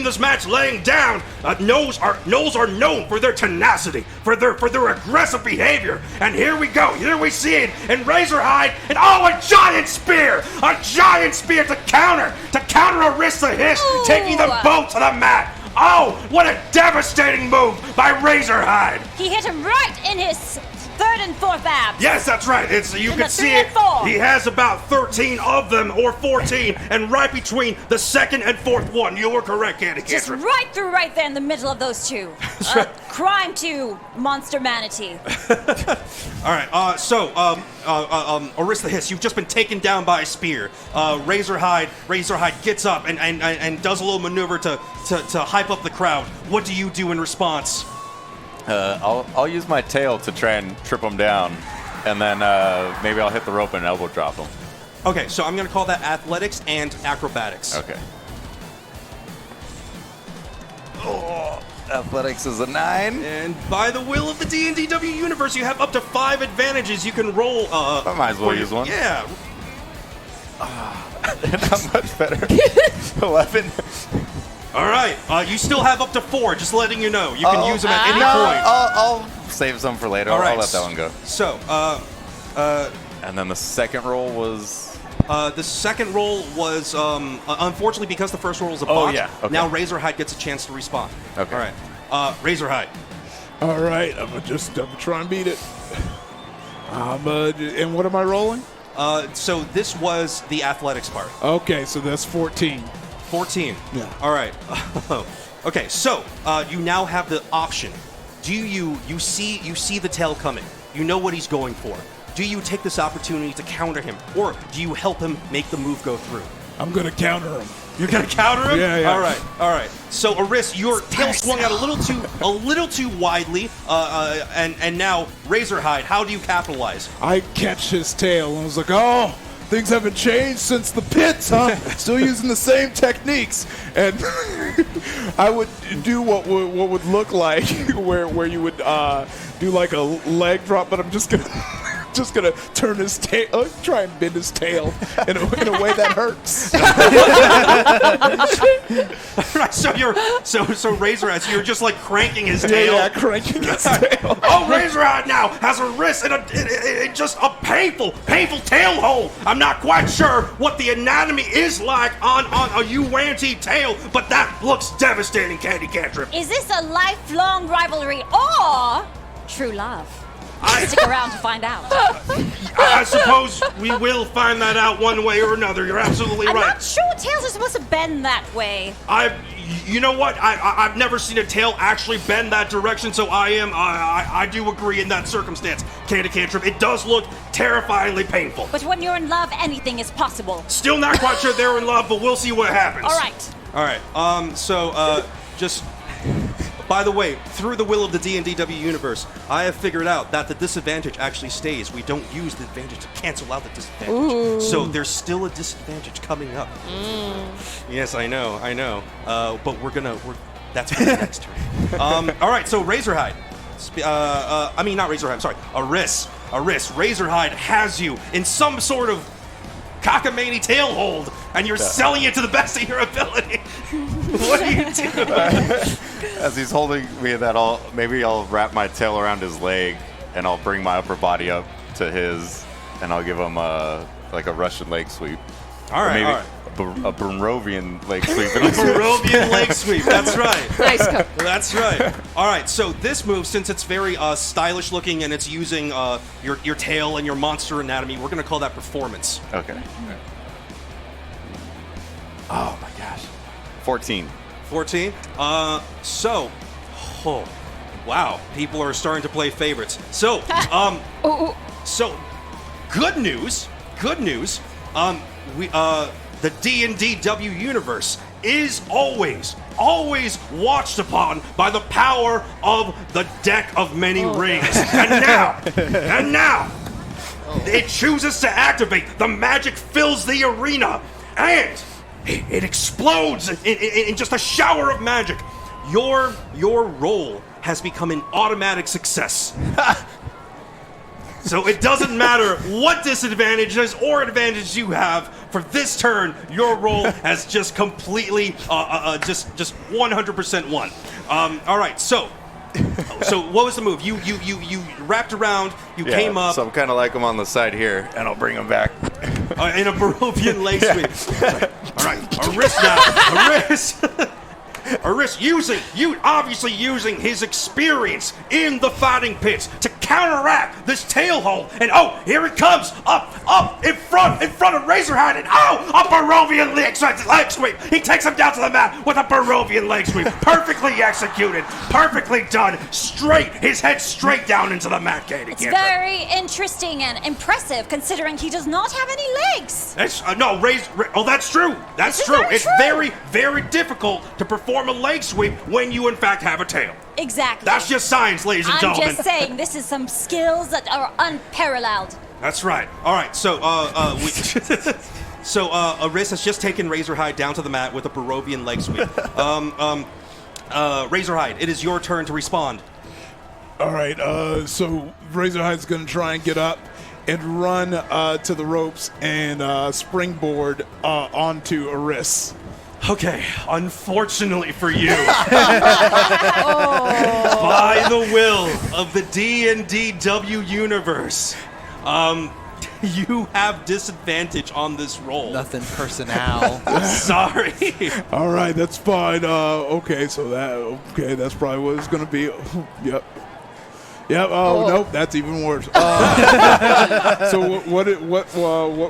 this match laying down. Gnolls are known for their tenacity, for their aggressive behavior. And here we go. Here we see it. And Razorhide, and a giant spear to counter Arista Hiss, taking them both to the mat. Oh, what a devastating move by Razorhide. He hit him right in his third and fourth abs. Yes, that's right. You In can the see 3 it. and 4. He has about 13 of them, or 14, and right between the second and fourth one. You were correct, Candy Just Cantrip. right through right there in the middle of those two. Crime to Monster Manatee. All right. Arista Hiss, you've just been taken down by a spear. Razorhide gets up and does a little maneuver to hype up the crowd. What do you do in response? I'll use my tail to try and trip him down, and then maybe I'll hit the rope and elbow drop him. Okay, so I'm going to call that athletics and acrobatics. Okay. Oh, athletics is a 9. And by the will of the D&DW universe, you have up to 5 advantages you can roll. I might as well use one. Yeah. Not much better. 11. All right. You still have up to 4, just letting you know. You can use them at any point. I'll save some for later. All right. I'll let that one go. So, and then the second roll was The second roll was, unfortunately, because the first roll was a Oh, bot, yeah. Okay. now Razorhide gets a chance to respond. Okay. All right. Razorhide. All right, I'm gonna try and beat it. And what am I rolling? So this was the athletics part. Okay, so that's 14. 14. Yeah. All right. Okay, so you now have the option. Do you see the tail coming? You know what he's going for. Do you take this opportunity to counter him, or do you help him make the move go through? I'm gonna counter him. You're gonna counter him? Yeah. All right. So Aris, your tail swung out a little too widely, and now Razorhide. How do you capitalize? I catch his tail and I was like, oh, things haven't changed since the pits, huh? Still using the same techniques. And I would do what would look like where you would do like a leg drop, but I'm just gonna turn his tail, try and bend his tail in a way that hurts. Right, so Razorhide, so you're just like cranking his tail. Yeah, cranking his tail. Oh, Razorhide now has a wrist in just a painful tail hole. I'm not quite sure what the anatomy is like on a Uwanti tail, but that looks devastating, Candy Cantrip. Is this a lifelong rivalry or true love? Stick around to find out. I suppose we will find that out one way or another. You're absolutely I'm right. not sure tails are supposed to bend that way. You know what? I've never seen a tail actually bend that direction, so I do agree in that circumstance, Candy Cantrip. It does look terrifyingly painful. But when you're in love, anything is possible. Still not quite sure they're in love, but we'll see what happens. All right. Just by the way, through the will of the D&DW universe, I have figured out that the disadvantage actually stays. We don't use the advantage to cancel out the disadvantage. Ooh. So there's still a disadvantage coming up. Yes, I know. But that's for the next turn. All right, so Razorhide. Not Razorhide, I'm sorry. Aris. Razorhide has you in some sort of cockamamie tail hold, and you're selling it to the best of your ability. What do you do? As he's holding me, maybe I'll wrap my tail around his leg, and I'll bring my upper body up to his, and I'll give him a Russian leg sweep. All right, all right. A Barovian leg sweep. Barovian leg sweep. That's right. Nice cover. That's right. All right. So this move, since it's very stylish looking and it's using your tail and your monster anatomy, we're going to call that performance. Okay. Oh my gosh. 14. 14. Wow. People are starting to play favorites. So, so good news. The D&DW universe is always watched upon by the power of the deck of many rings. And now, it chooses to activate. The magic fills the arena, and it explodes in just a shower of magic. Your roll has become an automatic success. So it doesnn matter what disadvantages or advantages you have for this turn. Your roll has just completely, just 100% won. All right, so what was the move? You wrapped around. You came up. So I'm kind of like him on the side here, and I'll bring him back in a Barovian leg sweep. All right, Aris now. Aris obviously using his experience in the fighting pits to counteract this tail hold. And here it comes, up in front of Razorhide, and a Barovian leg sweep. He takes him down to the mat with a Barovian leg sweep. Perfectly executed, perfectly done. Straight, his head straight down into the mat, Katie. It's very interesting and impressive considering he does not have any legs. That's true. That's true. It's very, very difficult to perform a leg sweep when you in fact have a tail. Exactly. That's just science, ladies and gentlemen. I'm just saying, this is some skills that are unparalleled. That's right. All right, so Aris has just taken Razorhide down to the mat with a Barovian leg sweep. Razorhide, it is your turn to respond. All right, so Razorhide's going to try and get up and run to the ropes and springboard onto Aris. Okay, unfortunately for you, by the will of the D&DW universe, You have disadvantage on this roll. Nothing personnel. Sorry. All right, that's fine. Okay, so that's probably what it's gonna be. Yep. Yep. Oh nope, that's even worse. So what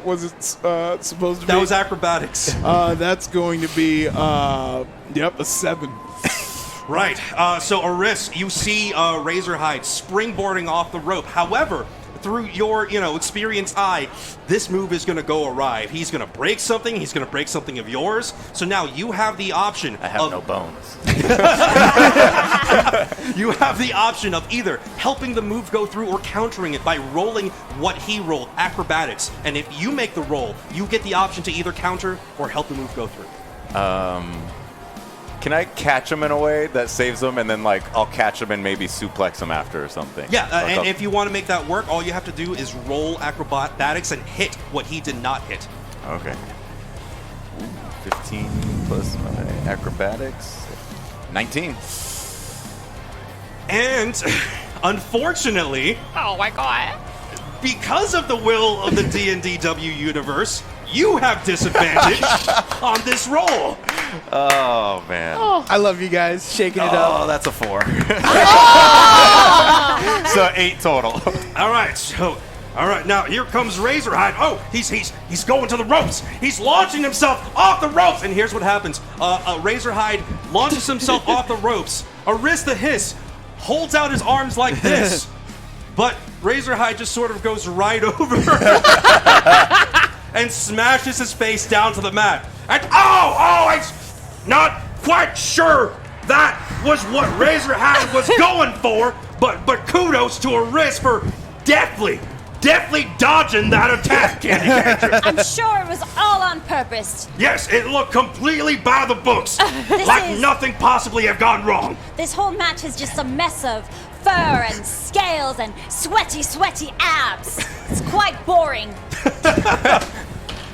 was it supposed to be? That was acrobatics. That's going to be a 7. Right. So Aris, you see Razorhide springboarding off the rope. However, through your, experienced eye, this move is going to go awry. He's going to break something. He's going to break something of yours. So now you have the option. I have no bones. You have the option of either helping the move go through or countering it by rolling what he rolled, acrobatics. And if you make the roll, you get the option to either counter or help the move go through. Can I catch him in a way that saves him, and then I'll catch him and maybe suplex him after or something? Yeah, and if you want to make that work, all you have to do is roll acrobatics and hit what he did not hit. Okay. 15 plus my acrobatics. 19. And unfortunately, oh my god, because of the will of the D&DW universe, you have disadvantage on this roll. Oh, man. Oh. I love you guys. Shaking it up. Oh, that's a 4. So 8 total. All right, now here comes Razorhide. Oh, he's going to the ropes. He's launching himself off the ropes. And here's what happens. Razorhide launches himself off the ropes. Aris the Hiss holds out his arms like this. But Razorhide just sort of goes right over and smashes his face down to the mat. And I'm not quite sure that was what Razorhide was going for, but kudos to Aris for deftly dodging that attack, Candy Catcher. I'm sure it was all on purpose. Yes, it looked completely by the books, like nothing possibly have gone wrong. This whole match is just a mess of fur and scales and sweaty abs. It's quite boring.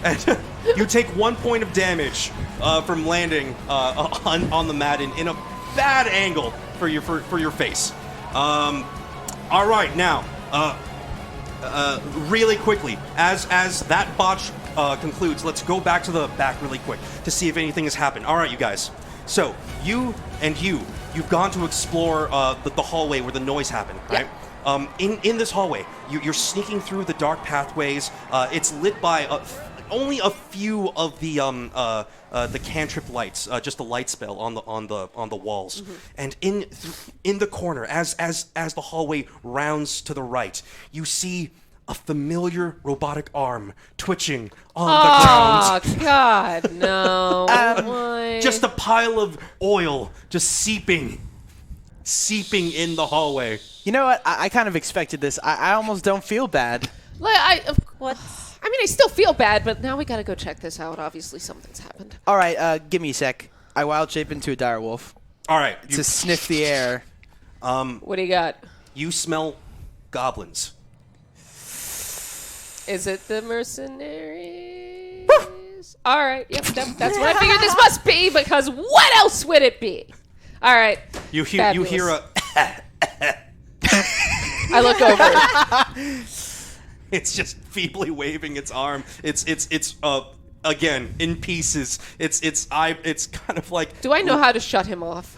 And you take 1 point of damage from landing on the mat in a bad angle for your face. All right, now really quickly, as that botch concludes, let's go back to the back really quick to see if anything has happened. All right, you guys. So you've gone to explore the hallway where the noise happened, right? Yeah. In this hallway, you're sneaking through the dark pathways. It's lit by only a few of the cantrip lights, just a light spell on the walls. Mm-hmm. And in the corner, as the hallway rounds to the right, you see a familiar robotic arm twitching on the ground. Oh God, no! Just a pile of oil just seeping in the hallway. You know what? I kind of expected this. I almost don't feel bad. I still feel bad, but now we gotta go check this out. Obviously, something's happened. All right, give me a sec. I wild shape into a dire wolf. All right, to sniff the air. What do you got? You smell goblins. Is it the mercenaries? All right, yep, that's what I figured this must be, because what else would it be? All right. You hear a. I look over. It's just feebly waving its arm. It's again in pieces. It's kind of like. Do I know how to shut him off?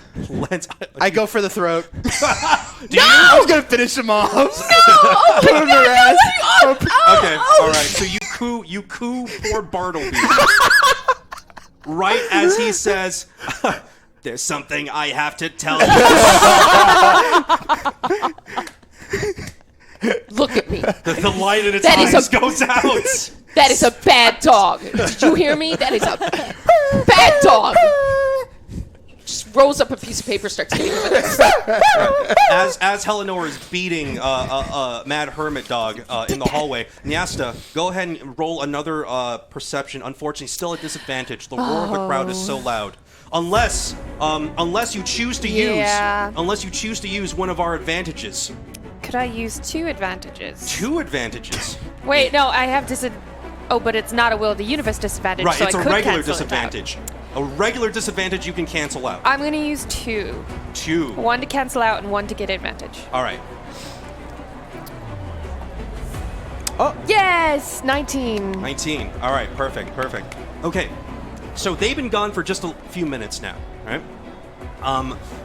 I go for the throat. I was gonna finish him off. No! Oh my God! Okay, all right. So you coo poor Bartleby. Right as he says, "There's something I have to tell you." Look at me. The light in its eyes goes out. That is a bad dog. Did you hear me? That is a bad dog. Just rolls up a piece of paper, starts hitting him with it. As Helenor is beating a mad hermit dog in the hallway, Nyasta, go ahead and roll another perception. Unfortunately, still at disadvantage. The roar of the crowd is so loud. Unless you choose to use one of our advantages. Could I use 2 advantages? 2 advantages? Wait, no, I have Oh, but it's not a will of the universe disadvantage, right, so it's I a could regular cancel disadvantage. A regular disadvantage you can cancel out. I'm going to use 2. 2. 1 to cancel out and 1 to get advantage. All right. Oh. Yes, 19. 19. All right, perfect. Okay, so they've been gone for just a few minutes now, right?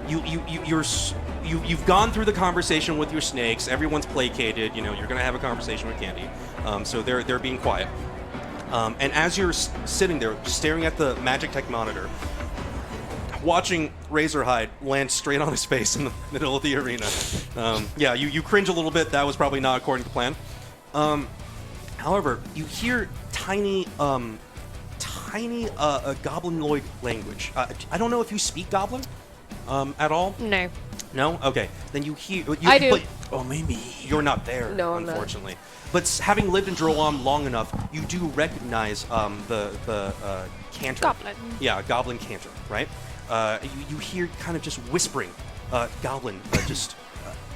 You've gone through the conversation with your snakes. Everyone's placated. You know, you're gonna have a conversation with Candy. So they're being quiet. And as you're sitting there staring at the Magic Tech monitor, watching Razorhide land straight on his face in the middle of the arena, yeah, you cringe a little bit. That was probably not according to plan. However, you hear tiny goblinoid language. I don't know if you speak Goblin at all. No. No? Okay. Then you hear. I do. But only me. You're not there, No, I'm not. unfortunately. But having lived in Droaam long enough, you do recognize the canter. Goblin. Yeah, goblin canter, right? You hear kind of just whispering, goblin, just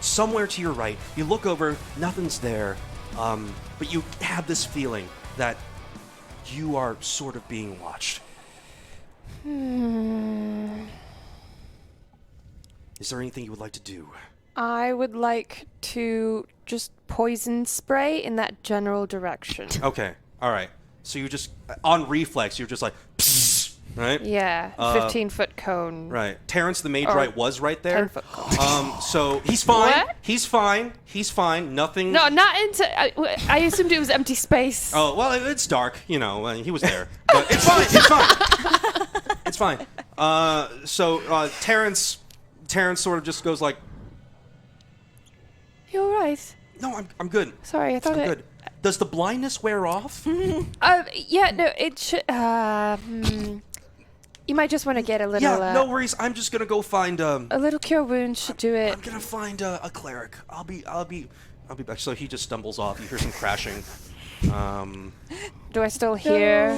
somewhere to your right. You look over, nothing's there, but you have this feeling that you are sort of being watched. Is there anything you would like to do? I would like to just poison spray in that general direction. Okay, all right. So you just, on reflex, you're just like, psst, right? Yeah, 15-foot cone. Right. Terrence the Mage Or Right was right there. 10-foot cone. So he's fine. What? He's fine. Nothing. No, not into. I assumed it was empty space. Oh, well, it's dark. You know, he was there. But it's fine. It's fine. So Terrence sort of just goes like, You all right? no, I'm good. Sorry, I thought I'm it. good. Does the blindness wear off? Yeah, no, it should. You might just want to get a little. Yeah, no worries. I'm just gonna go find A little cure wound should do it. I'm gonna find a cleric. I'll be back. So he just stumbles off. You hear some crashing. Do I still hear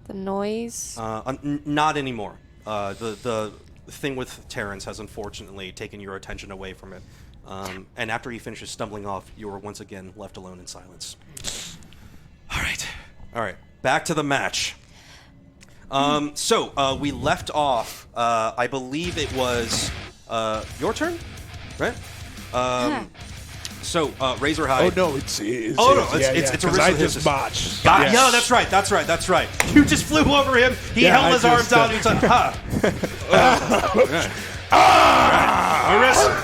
the noise? Not anymore. The thing with Terrence has unfortunately taken your attention away from it. And after he finishes stumbling off, you are once again left alone in silence. All right. Back to the match. So we left off. I believe it was your turn, right? So Razorhide. Oh no, it's it's a 'cause I just botched. Yeah, no, that's right. You just flew over him. He held his arms down. He was like,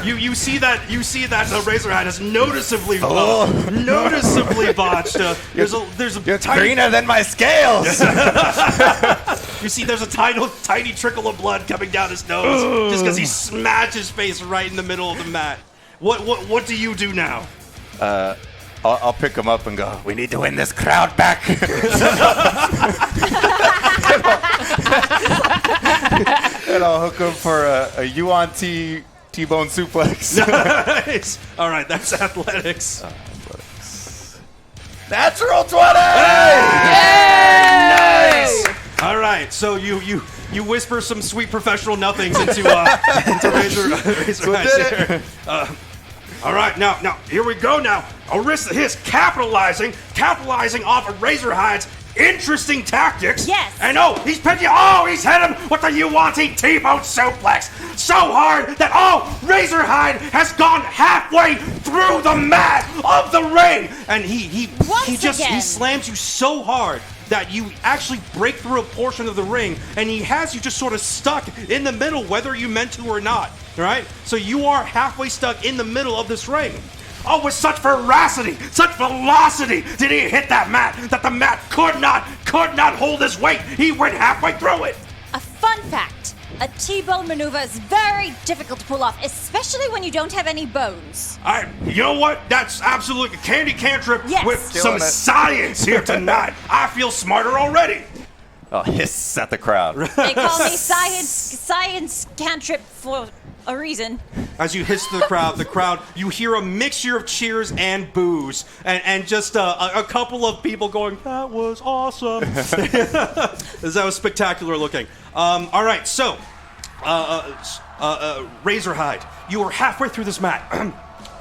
You see that Razorhide has noticeably botched. There's a You're tiny, greenner than my scales. you see there's a tiny trickle of blood coming down his nose just because he smashed his face right in the middle of the mat. What do you do now? I'll pick him up and go, we need to win this crowd back. And I'll hook him for a Yuan T-bone suplex. Nice. All right, that's athletics. Natural 20! Nice. All right, so you whisper some sweet professional nothings into Razor. All right, now here we go. Now Arista Hiss capitalizing off of Razorhide's interesting tactics. Yes. And he's pinning. He's hit him with the Yuan-Ti T-bone suplex so hard that Razorhide has gone halfway through the mat of the ring, and he slams you so hard that you actually break through a portion of the ring, and he has you just sort of stuck in the middle, whether you meant to or not. All right? So you are halfway stuck in the middle of this ring. With such veracity, such velocity did he hit that mat that the mat could not hold his weight. He went halfway through it. A fun fact, a T-bone maneuver is very difficult to pull off, especially when you don't have any bones. You know what? That's absolutely Candy Cantrip Yes. with some science here tonight. I feel smarter already. I'll hiss at the crowd. They call me science cantrip for a reason. As you hiss to the crowd, you hear a mixture of cheers and boos, and just a couple of people going, "That was awesome." That was spectacular looking. All right, so Razorhide, you are halfway through this mat.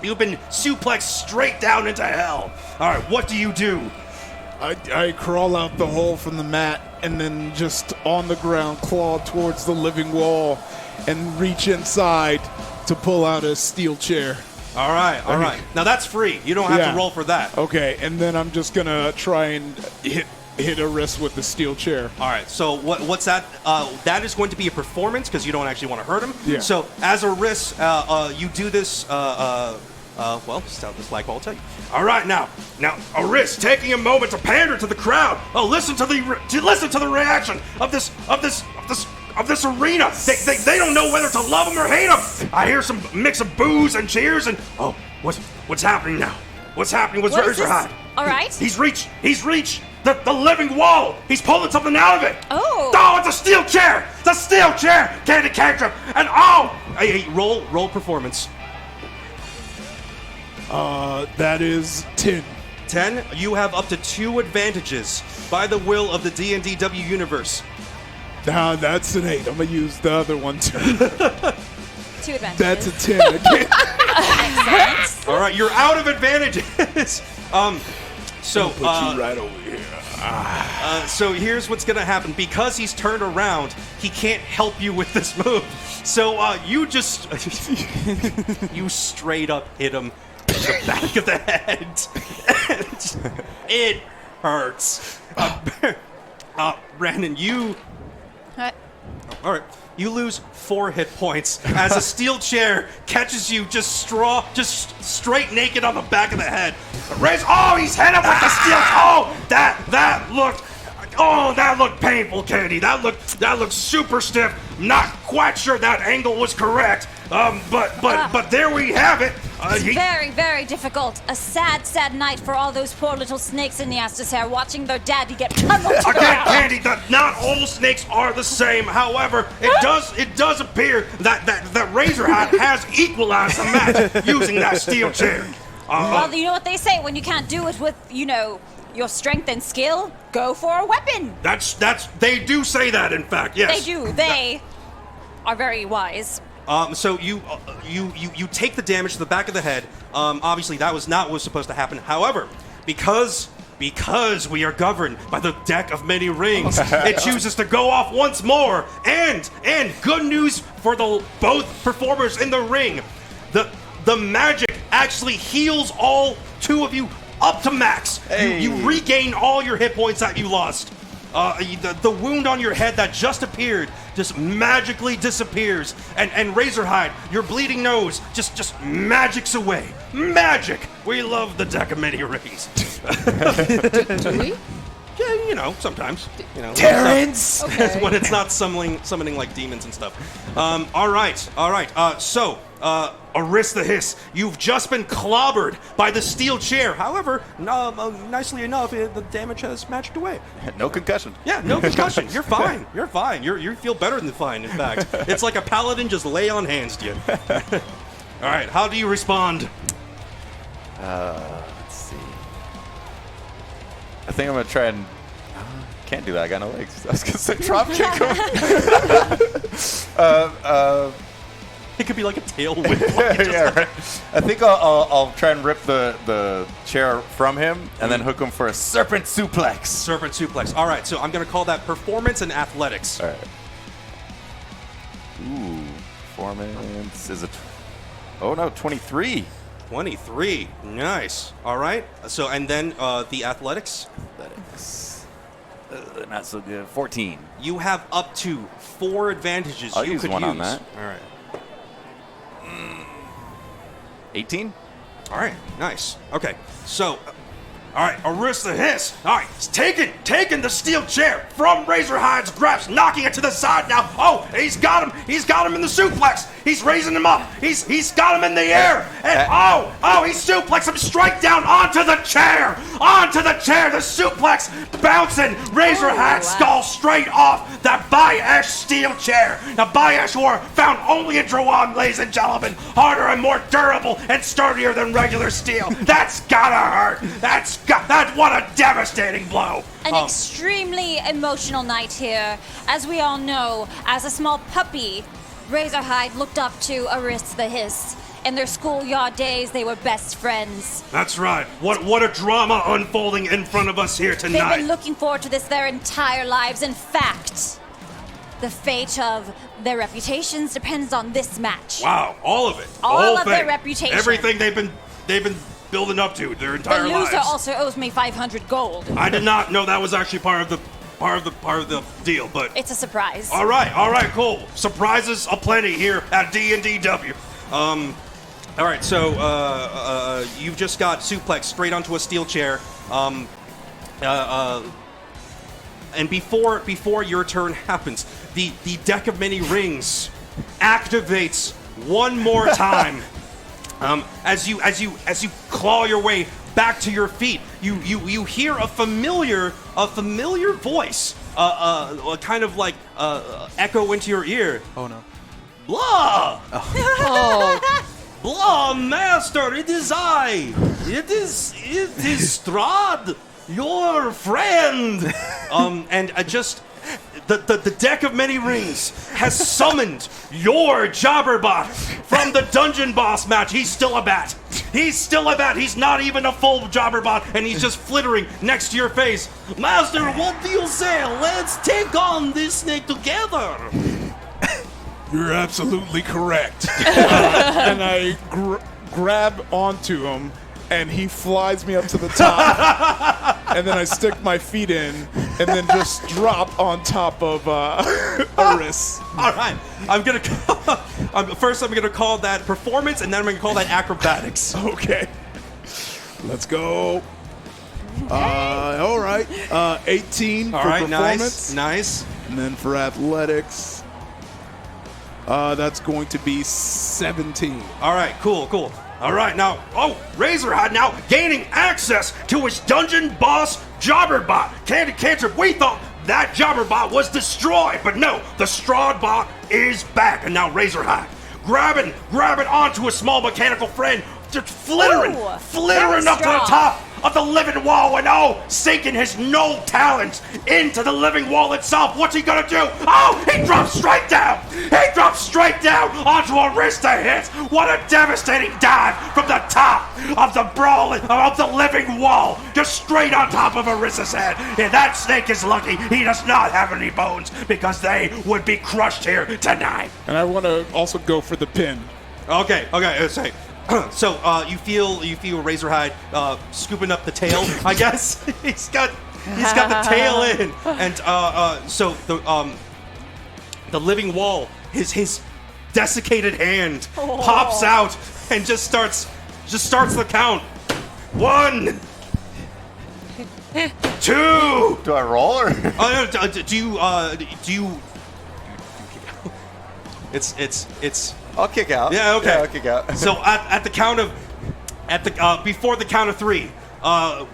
You've been suplexed straight down into hell. All right, what do you do? I crawl out the hole from the mat and then just on the ground claw towards the living wall and reach inside to pull out a steel chair. All right. Now that's free. You don't have to roll for that. Okay, and then I'm just gonna try and hit a wrist with the steel chair. All right. So what's that? That is going to be a performance because you don't actually want to hurt him. Yeah. So as a risk, you do this. Well, Stout this flagpole will tell you. All right, now, Aris, taking a moment to pander to the crowd. Oh, listen to the reaction of this arena. They don't know whether to love him or hate him. I hear some mix of boos and cheers, and what's happening now? What's happening with Razorhide? All right. He's reached the living wall. He's pulling something out of it. Oh, it's a steel chair. It's a steel chair. Candy Cantrip, and hey, roll performance. That is 10. 10. You have up to 2 advantages by the will of the D&DW universe. Nah, that's an 8. I'm gonna use the other one too. 2 advantages. That's a 10 again. Excellent. All right, you're out of advantages. So put you right over here. So here's what's gonna happen. Because he's turned around, he can't help you with this move. So you just you straight up hit him in the back of the head. And it hurts. Brandon, you. All right. You lose 4 hit points as a steel chair catches you just straight naked on the back of the head. He's hit him with the steel. That looked painful, Candy. That looked super stiff. Not quite sure that angle was correct. But there we have it. It's very, very difficult. A sad, sad night for all those poor little snakes in the Astus hair watching their daddy get pummeled. Again, Candy, not all snakes are the same. However, it does appear that Razorhide has equalized the match using that steel chair. Well, you know what they say: when you can't do it with, your strength and skill, go for a weapon. They do say that, in fact. Yes, they do. They are very wise. So you take the damage to the back of the head. Obviously, that was not what was supposed to happen. However, because we are governed by the deck of many rings, it chooses to go off once more. And good news for both performers in the ring, the magic actually heals all 2 of you up to max. Hey. You regain all your hit points that you lost. The wound on your head that just appeared just magically disappears, and Razorhide, your bleeding nose, just magics away. Magic! We love the deck of many rings. Do we? Yeah, sometimes. Terrence! Okay. When it's not summoning like demons and stuff. All right. So, Aris the Hiss, you've just been clobbered by the steel chair. However, nicely enough, the damage has matched away. No concussion. Yeah, no concussion. You're fine. You're fine. You feel better than fine, in fact. It's like a paladin just lay on hands to you. All right, how do you respond? Let's see. I think I'm going to try and... can't do that. I got no legs. I was going to say drop kick him. It could be like a tail whip. Yeah, right. I think I'll try and rip the chair from him and then hook him for a serpent suplex. Serpent suplex. All right, so I'm going to call that performance and athletics. All right. Ooh, performance is 23. 23. Nice. All right. So, and then the athletics? Athletics. Not so good. 14. You have up to 4 advantages I'll you use could one use. on that. All right. 18? All right, nice. Okay, so All right, Aris the Hiss. All right, he's taking the steel chair from Razorhide's grasp, knocking it to the side now. Oh, he's got him. He's got him in the suplex. He's raising him up. He's got him in the air. And he suplexed him straight down onto the chair. Onto the chair. The suplex bouncing Razorhide's skull straight off that Bayash steel chair. Now, Bayash war found only in Droaam, ladies and gentlemen. Harder and more durable and sturdier than regular steel. That's gotta hurt. That's what a devastating blow. An extremely emotional night here. As we all know, as a small puppy, Razorhide looked up to Aris the Hiss. In their schoolyard days, they were best friends. That's right. What a drama unfolding in front of us here tonight. They've been looking forward to this their entire lives. In fact, The fate of their reputations depends on this match. Wow, all of it. The All whole of their thing. reputation. Everything they've been building up to their The entire loser lives. also owes me 500 gold. I did not know that was actually part of the deal, but It's a surprise. all right, cool. Surprises aplenty here at D&DW. All right, so you've just got suplex straight onto a steel chair. And before your turn happens, the deck of many rings activates one more time. As you claw your way back to your feet, you hear a familiar voice, kind of like echo into your ear. Oh no. Blah! Oh. Blah, master, it is I. It is Strahd, your friend. And just the deck of many rings has summoned your Jobberbot from the dungeon boss match. He's still a bat. He's not even a full Jobberbot, and he's just flittering next to your face. Master, what do you say? Let's take on this thing together. You're absolutely correct. And I grab onto him, and he flies me up to the top. And then I stick my feet in, and then just drop on top of Aris. All right, I'm gonna call that performance, and then I'm gonna call that acrobatics. Okay. Let's go. All right. 18 for performance. Nice. And then for athletics, that's going to be 17. All right, cool. All right, now, Razorhide now gaining access to his dungeon boss Jobberbot. Cantrip, we thought that Jobberbot was destroyed, but no, the Strahdbot is back, and now Razorhide grabbing onto a small mechanical friend, just flittering up to the top of the living wall, and sinking his no talents into the living wall itself. What's he gonna do? He drops straight down onto a wrist to hit. What a devastating dive from the top of the BRAWL of the living wall, just straight on top of Arissa's head. And that snake is lucky he does not have any bones, because they would be crushed here tonight. And I want to also go for the pin. Okay, let's say. So you feel Razorhide scooping up the tail. I guess he's got the tail in, and so the living wall, his desiccated hand pops out and just starts the count. 1, 2. Do I roll or? Do you? It's. I'll kick out. Yeah, okay. Yeah, I'll kick out. So before the count of 3,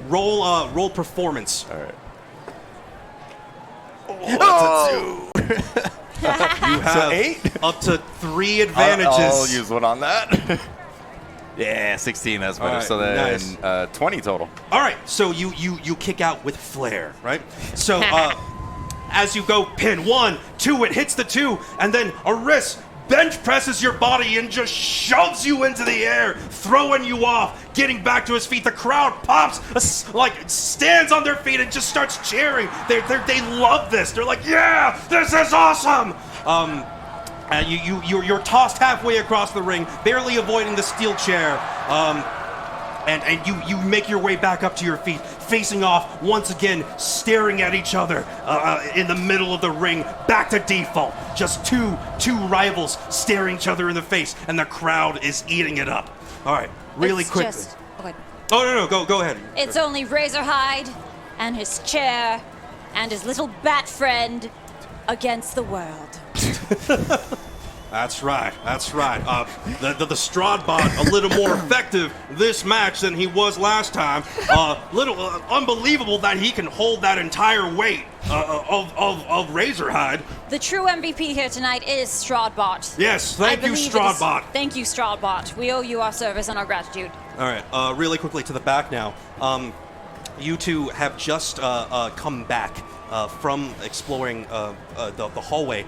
roll performance. All right. Oh, that's a 2. You have 8? Up to 3 advantages. I'll use one on that. Yeah, 16. That's better. All right, So then nice. 20 total. All right. So you kick out with flair, right? So as you go pin 1, 2, it hits the 2, and then Aris bench presses your body and just shoves you into the air, throwing you off, getting back to his feet. The crowd pops, stands on their feet and just starts cheering. They love this. They're like, yeah, this is awesome. You're tossed halfway across the ring, barely avoiding the steel chair. And you make your way back up to your feet, facing off once again, staring at each other in the middle of the ring, back to default. Just two rivals staring each other in the face, and the crowd is eating it up. All right, really quickly. No, go ahead. It's only Razorhide and his chair and his little bat friend against the world. That's right. The Strahdbot a little more effective this match than he was last time. Unbelievable that he can hold that entire weight of Razorhide. The true MVP here tonight is Strahdbot. Yes, thank you, Strahdbot. Thank you, Strahdbot. We owe you our service and our gratitude. All right, really quickly to the back now. You two have just come back from exploring the hallway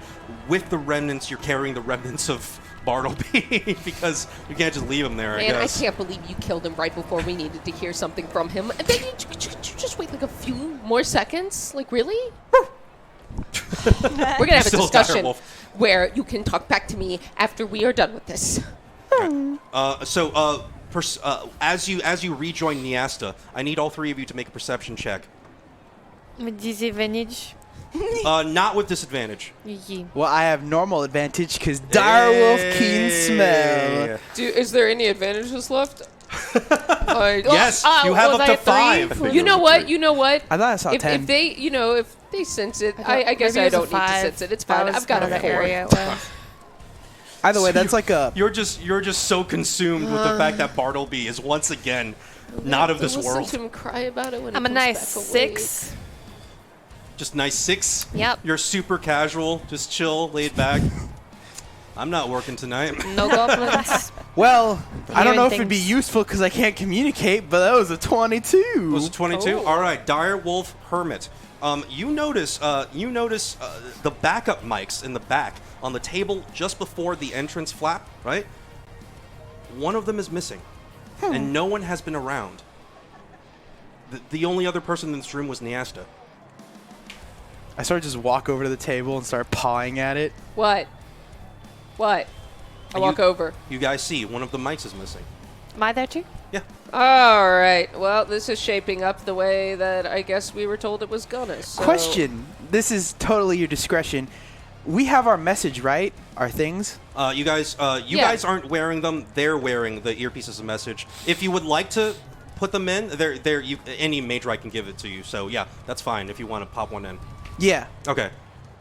with the remnants. You're carrying the remnants of Bartleby because you can't just leave him there. Man, I guess. I can't believe you killed him right before we needed to hear something from him. And then you just wait like a few more seconds? Like, really? We're gonna have a Still discussion direwolf. where you can talk back to me after we are done with this. As you rejoin Niasta, I need all three of you to make a perception check. With disadvantage. Not with disadvantage. Well, I have normal advantage because direwolf keen smell. Is there any advantages left? Yes, you have up to 5. You know what? I thought I saw 10. If they, if they sense it, I guess maybe I it was don't a need to 5. sense it. It's That fine. was I've got kind a of the 4. area it was. Either way, that's like a. You're just so consumed with the fact that Bartleby is once again not of this Listen world. to him cry about it when I'm he a comes nice back away. 6. Just nice 6. Yep. You're super casual, just chill, laid back. I'm not working tonight. No goblins. Well, I don't know if it'd be things. useful because I can't communicate, but that was a 22. Was it 22? Oh. All right, Direwolf Hermit. You notice the backup mics in the back on the table just before the entrance flap, right? One of them is missing, and no one has been around. The only other person in this room was Niasta. I sort of just walk over to the table and start pawing at it. What? I walk over. You guys see one of the mics is missing. Am I there too? Yeah. All right. Well, this is shaping up the way that I guess we were told it was gonna. So. Question. This is totally your discretion. We have our message, right? Our things? You guys aren't wearing them. They're wearing the earpieces of message. If you would like to put them in, any major I can give it to you. So yeah, that's fine if you want to pop one in. Yeah. Okay.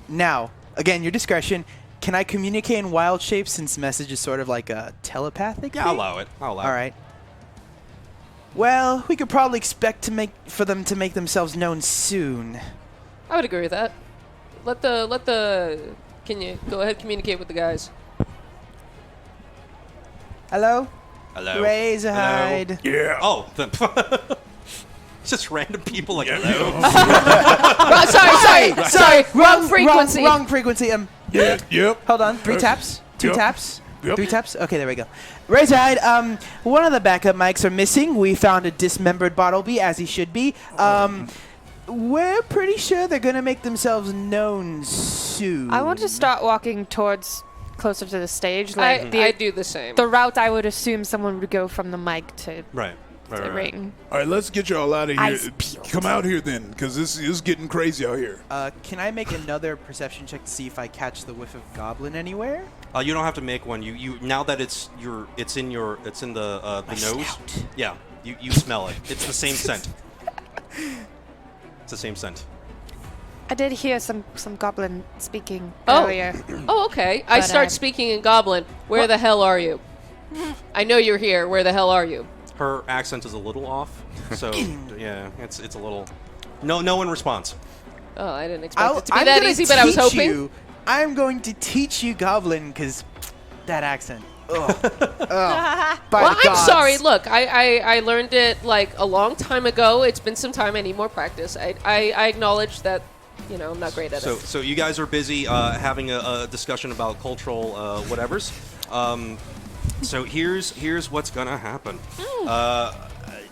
Now, again, your discretion. Can I communicate in wild shapes since message is sort of like a telepathic Yeah, thing? I'll allow it. All right. Well, we could probably expect for them to make themselves known soon. I would agree with that. Can you go ahead and communicate with the guys? Hello? Hello. Razorhide. Yeah. Oh, then just random people like hello. Sorry. Wrong frequency. Wrong frequency. Yep. Hold on. 3 taps. 2 Yep. taps. Yep. 3 taps. Okay, there we go. Razorhide, one of the backup mics are missing. We found a dismembered Bartleby, as he should be. We're pretty sure they're gonna make themselves known soon. I want to start walking towards closer to the stage. I do the same. The route I would assume someone would go from the mic to Right. the ring. All right, let's get y'all out of here. Eyes peeled. Come out here then, because this is getting crazy out here. Can I make another perception check to see if I catch the whiff of goblin anywhere? You don't have to make one. You now that it's in the My nose. snout. Yeah. You smell it. It's the same scent. It's the same scent. I did hear some goblin speaking Oh. earlier. Oh, okay. I But, start speaking in Goblin. Where the hell are you? I know you're here. Where the hell are you? Her accent is a little off, so yeah, it's a little. No one responds. Oh, I didn't expect it to be I'm that gonna easy, but I was teach hoping. you- I'm going to teach you goblin, because that accent. Ugh. Ugh. By Well, the I'm gods. sorry. Look, I learned it like a long time ago. It's been some time. I need more practice. I acknowledge that, I'm not great at it. So you guys are busy having a discussion about cultural whatevers. So here's what's gonna happen.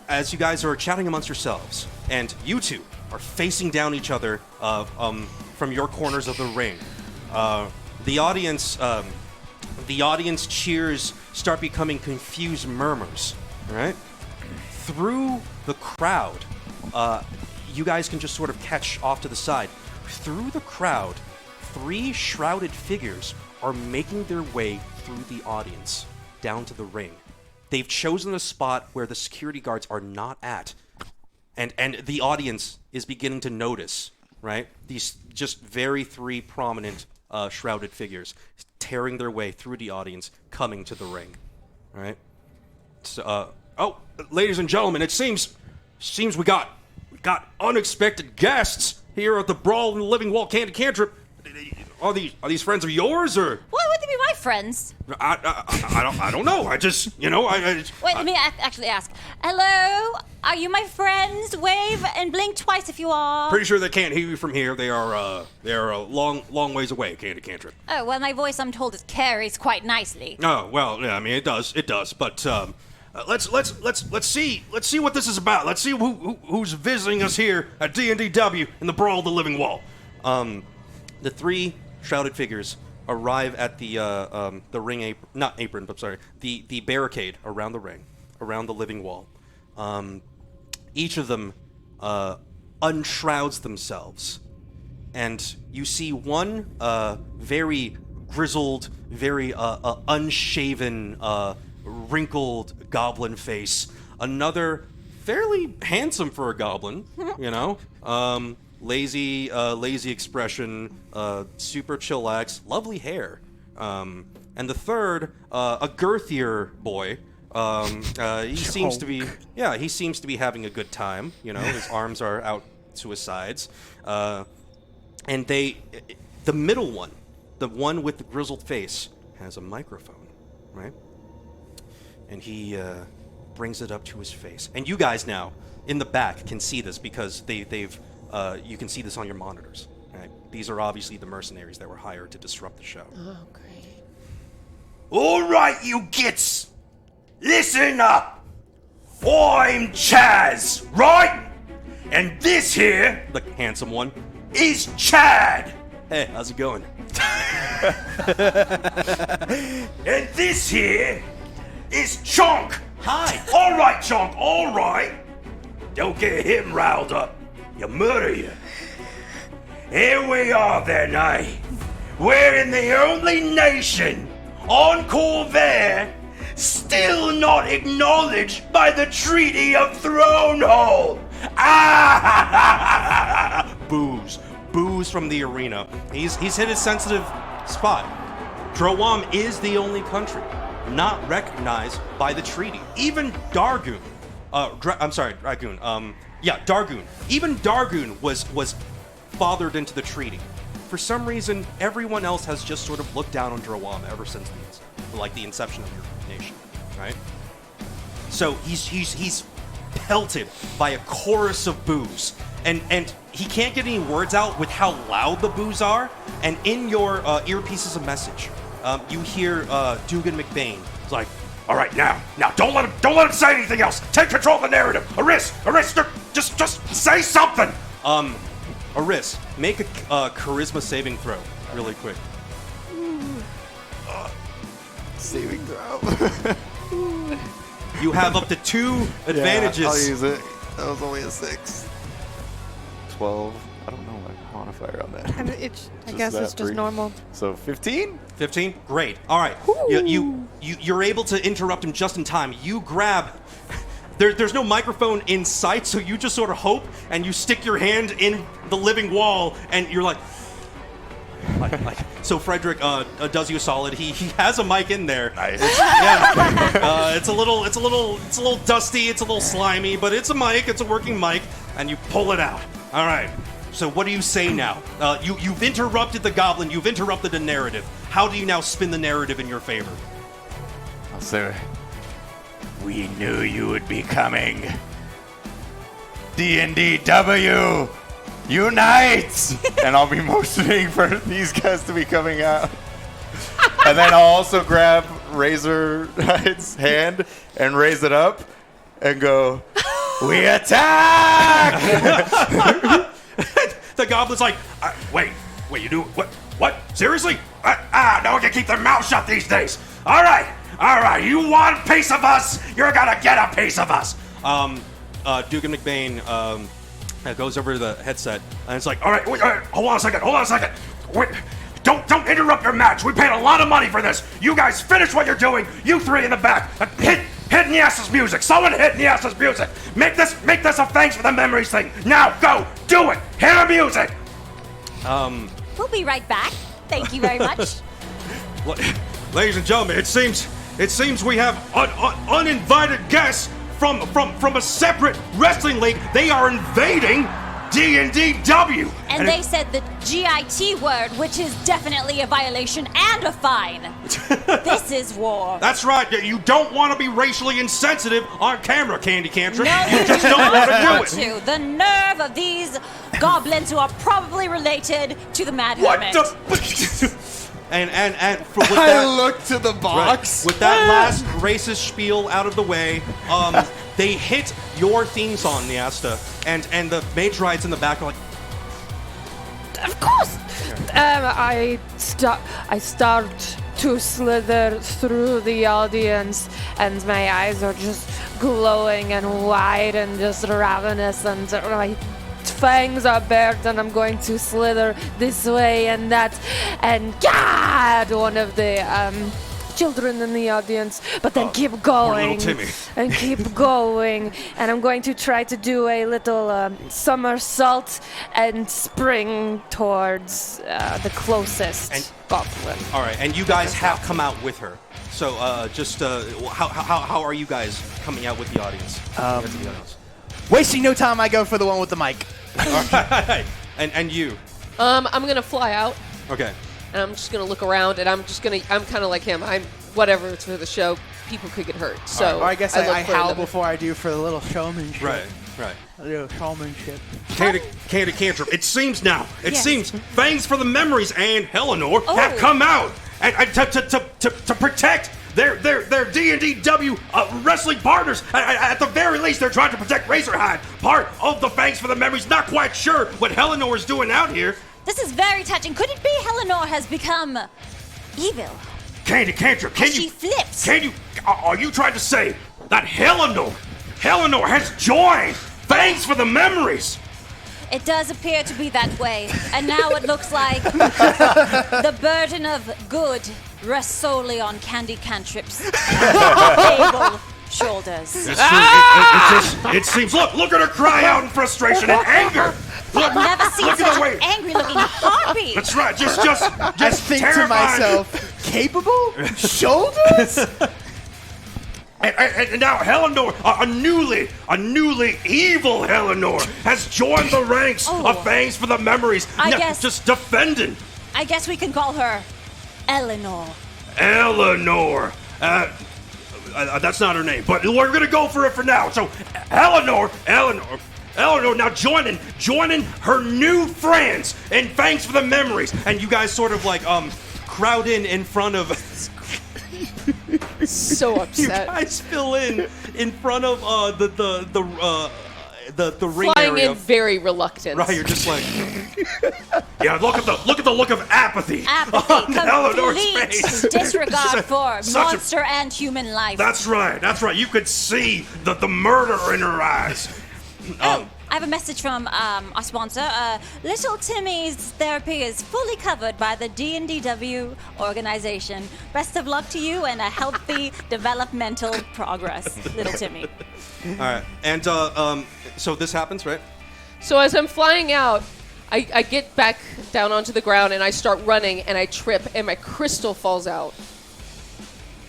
As you guys are chatting amongst yourselves, and you two are facing down each other from your corners of the ring, the audience cheers start becoming confused murmurs. All right, through the crowd, you guys can just sort of catch off to the side. Through the crowd, 3 shrouded figures are making their way through the audience down to the ring. They've chosen a spot where the security guards are not at. And the audience is beginning to notice, right? These just very 3 prominent shrouded figures tearing their way through the audience, coming to the ring. All right? So, ladies and gentlemen, it seems we got unexpected guests here at the Brawl in the Living Wall Cantrip. Are these friends of yours, or? Why would they be my friends? I don't know. I just, Wait, let me actually ask. Hello? Are you my friends? Wave and blink twice if you are. Pretty sure they can't hear you from here. They are a long ways away, Cantrip. Oh, well, my voice, I'm told, carries quite nicely. Oh, well, yeah, I mean, it does. But let's see what this is about. Let's see who's visiting us here at D&DW in the Brawl of the Living Wall. The 3 shrouded figures arrive at the ring apron, not apron, but sorry, the barricade around the ring, around the living wall. Each of them unshrouds themselves, and you see one very grizzled, very unshaven, wrinkled goblin face. Another fairly handsome for a goblin, you know. Lazy expression, super chillax, lovely hair. And the third, a girthier boy. He seems to be having a good time. You know, his arms are out to his sides. And the middle one, the one with the grizzled face, has a microphone, right? And he brings it up to his face. And you guys now, in the back, can see this because they've you can see this on your monitors. Right? These are obviously the mercenaries that were hired to disrupt the show. Oh, great. All right, you gits. Listen up. I'm Chaz, right? And this here, the handsome one, is Chad. Hey, how's it going? And this here is Chonk. Hi. All right, Chonk, all right. Don't get him riled up. You'll murder you. Here we are then, eh? We're in the only nation on Corvair still not acknowledged by the Treaty of Thronehold. Ah! Boos from the arena. He's hit his sensitive spot. Droaam is the only country not recognized by the treaty. Even Dargoon. Dragoon. Dargoon. Even Dargoon was fathered into the treaty. For some reason, everyone else has just sort of looked down on Droaam ever since the inception of your nation, right? So he's pelted by a chorus of boos, and he can't get any words out with how loud the boos are. And in your earpieces of message, you hear Dugan McBain. It's like, all right, now, don't let him say anything else. Take control of the narrative. Aris, just say something. Aris, make a charisma saving throw, really quick. Saving throw. You have up to 2 advantages. Yeah, I'll use it. That was only a 6. 12. I don't know my quantifier on that. I guess it's just normal. So 15? 15? Great. All right. You're able to interrupt him just in time. You grab... There's no microphone in sight, so you just sort of hope, and you stick your hand in the living wall, and you're like... So Frederick does you a solid. He has a mic in there. Nice. It's a little dusty. It's a little slimy, but it's a mic. It's a working mic, and you pull it out. All right. So what do you say now? You've interrupted the goblin. You've interrupted the narrative. How do you now spin the narrative in your favor? I'll say, we knew you would be coming. D&DW, unite! And I'll be motioning for these guys to be coming out. And then I'll also grab Razorhide's hand and raise it up and go, we attack! The goblin's like, wait, you do what? Seriously? No one can keep their mouth shut these days. All right. You want a piece of us? You're gonna get a piece of us. Dugan McBain goes over to the headset and it's like, all right, hold on a second. Wait, don't interrupt your match. We paid a lot of money for this. You guys finish what you're doing. You 3 in the back. Hit Niasa's music. Someone hit Niasa's music. Make this a thanks for the memories thing. Now go do it. Hit her music. We'll be right back. Thank you very much. Ladies and gentlemen, it seems we have uninvited guests from a separate wrestling league. They are invading D&DW. And they said the GIT word, which is definitely a violation and a fine. This is war. That's right. You don't want to be racially insensitive on camera, Candy Cantrip. No, you just don't want to do it. The nerve of these goblins who are probably related to the Mad Hermit. And I look to the box. Right, with that last racist spiel out of the way, they hit your theme song, Niasta, and the mage rides in the back are like, of course. I start to slither through the audience, and my eyes are just glowing and wide and just ravenous, and my fangs are bared, and I'm going to slither this way and that, and God, one of the children in the audience, but then keep going and keep going, and I'm going to try to do a little somersault and spring towards the closest goblin. All right, and you guys have come out with her. So how are you guys coming out with the audience? Wasting no time, I go for the one with the mic. All right, and you? I'm gonna fly out. Okay. And I'm just gonna look around, and I'm kind of like him. I'm whatever, it's for the show. People could get hurt, so. Or I guess I look for howl another- before I do for the little showmanship. Right. A little showmanship. Candy Cantrip, it seems now, Fangs for the Memories and Eleanor have come out and to protect their D&DW wrestling partners. At the very least, they're trying to protect Razorhide, part of the Fangs for the Memories. Not quite sure what Eleanor is doing out here. This is very touching. Could it be Eleanor has become evil? Candy Cantrip, She flips. Are you trying to say that Eleanor has joined Fangs for the Memories? It does appear to be that way, and now it looks like the burden of good rests solely on Candy Cantrip's able shoulders. It's true. It seems. Look at her cry out in frustration and anger. I've never seen look at such the way. an angry-looking harpy. That's right. Just I think terrifying. to myself, capable shoulders. And now Eleanor, a newly evil Eleanor, has joined the ranks of Fangs for the Memories. I guess- just defending. I guess we can call her Eleanor. Eleanor. That's not her name, but we're gonna go for it for now. So Eleanor, now joining her new friends in Fangs for the Memories, And you guys sort of like crowd in front of. So upset. You guys fill in front of the ring Flying area. in very reluctant. Right, you're just like. Yeah, look at the look of apathy. Apathy, on Eleanor's complete face. disregard for Such a- monster and human life. That's right. You could see the murder in her eyes. I have a message from our sponsor. Little Timmy's therapy is fully covered by the D&DW organization. Best of luck to you and a healthy developmental progress, Little Timmy. All right, and so this happens, right? So as I'm flying out, I get back down onto the ground and I start running and I trip and my crystal falls out.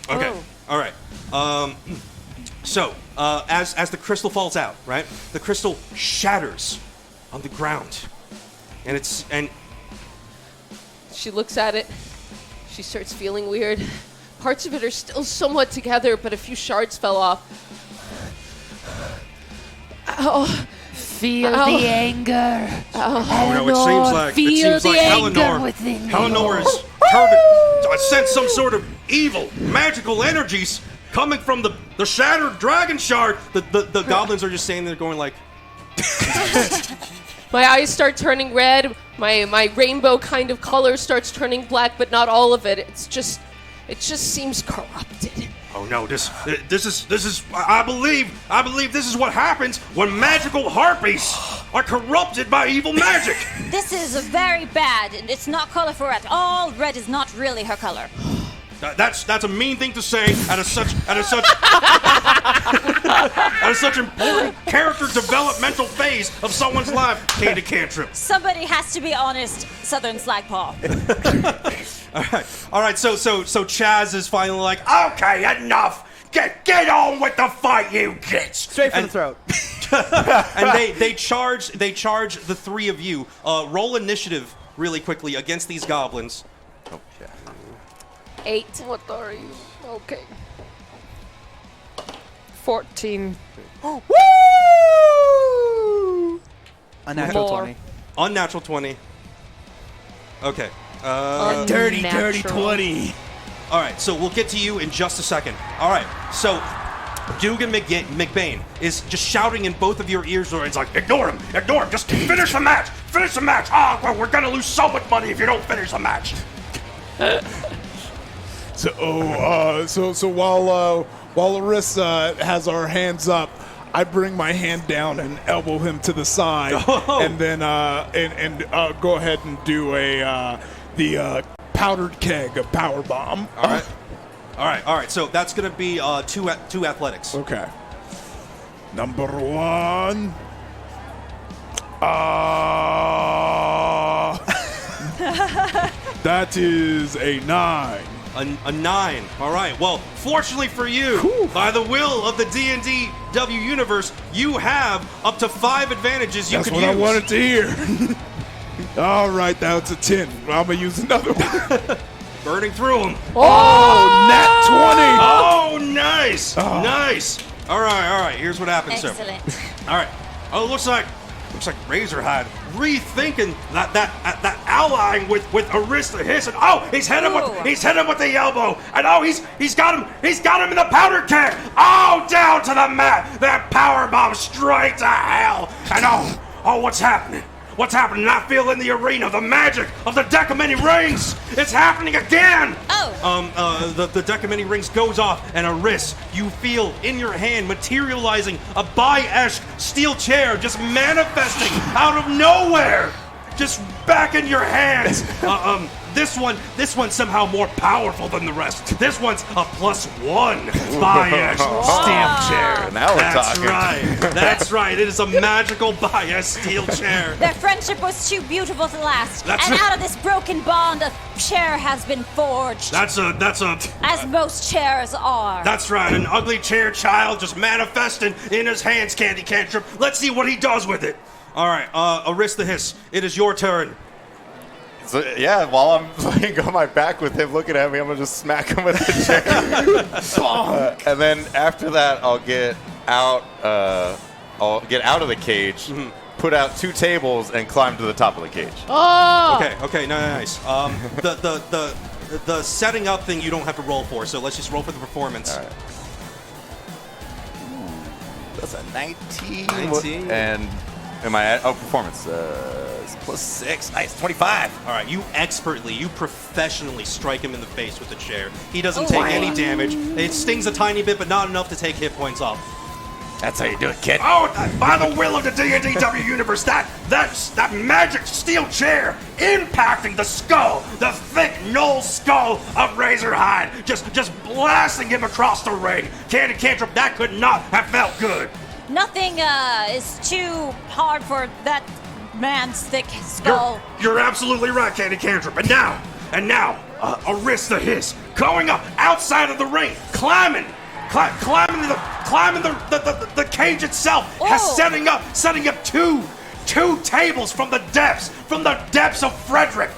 Okay. All right. So as the crystal falls out, right? The crystal shatters on the ground, and She looks at it. She starts feeling weird. Parts of it are still somewhat together, but a few shards fell off. Ow. Feel Ow. the anger. Oh no! It seems like Eleanor is turned. I sense some sort of evil, magical energies coming from the shattered dragon shard. the goblins are just standing there going like. My eyes start turning red. My rainbow kind of color starts turning black, but not all of it. It just seems corrupted. Oh no! This is. I believe this is what happens when magical harpies are corrupted by evil magic. This is very bad, and it's not colorful at all. Red is not really her color. That's a mean thing to say at such important character developmental phase of someone's life. Candy Cantrip. Somebody has to be honest, Southern Slagpaw. All right. So Chaz is finally like, Okay, enough. Get on with the fight, you kids. Straight for the throat. and they charge the three of you. Roll initiative really quickly against these goblins. 8. What are you? Okay. 14. Woo! Unnatural More. 20. Unnatural 20. Okay. Dirty Unnatural. 20. All right, so we'll get to you in just a second. All right, so Dugan McBain is just shouting in both of your ears, or it's like, Ignore him, just finish the match, Oh, we're gonna lose so much money if you don't finish the match. So while Larissa has our hands up, I bring my hand down and elbow him to the side, and then go ahead and do the powdered keg, a power bomb. All right. So that's gonna be two athletics. Okay. Number one. That is a 9. A 9. All right. Well, fortunately for you, by the will of the D&DW universe, you have up to 5 advantages you That's can what use. I wanted to hear. All right, that's a 10. I'm gonna use another one. Burning through them. Oh, nat 20. Oh, nice. Nice. All right. Here's what happens. Excellent. All right. Oh, looks like Razorhide rethinking that allying with Arista Hiss, and he's hit him with the elbow, and he's got him in the powder keg. Down to the mat. That power bomb straight to hell. And what's happening? What's happening? I feel in the arena the magic of the deck of many rings. It's happening again. The deck of many rings goes off, and a wrist you feel in your hand materializing a Bi-Esh steel chair just manifesting out of nowhere, just back in your hands. This one's somehow more powerful than the rest. This one's a +1 Bi-Esh steel chair. Now we're talking. That's right. It is a magical Bi-Esh steel chair. Their friendship was too beautiful to last, That's and right. out of this broken bond, a chair has been forged. That's a. As most chairs are. That's right. An ugly chair child just manifesting in his hands. Candy Cantrip. Let's see what he does with it. All right, Arista Hiss. It is your turn. So, yeah, while I'm laying on my back with him looking at me, I'm going to just smack him with the chair. And then after that, I'll get out of the cage, put out 2 tables, and climb to the top of the cage. Okay, nice. The setting up thing you don't have to roll for, so let's just roll for the performance. All right. That's a 19. 19. And am I at performance? +6. Nice, 25. All right, you professionally strike him in the face with the chair. He doesn't take any damage. It stings a tiny bit, but not enough to take hit points off. That's how you do it, kid. By the will of the D&DW universe, that magic steel chair impacting the skull, the thick null skull of Razorhide, just blasting him across the ring. Candy Cantrip, that could not have felt good. Nothing is too hard for that man's thick skull. You're absolutely right, Candy Cantrip. And now, Arista Hiss going up outside of the ring, climbing the cage itself, setting up 2 tables from the depths of Frederick.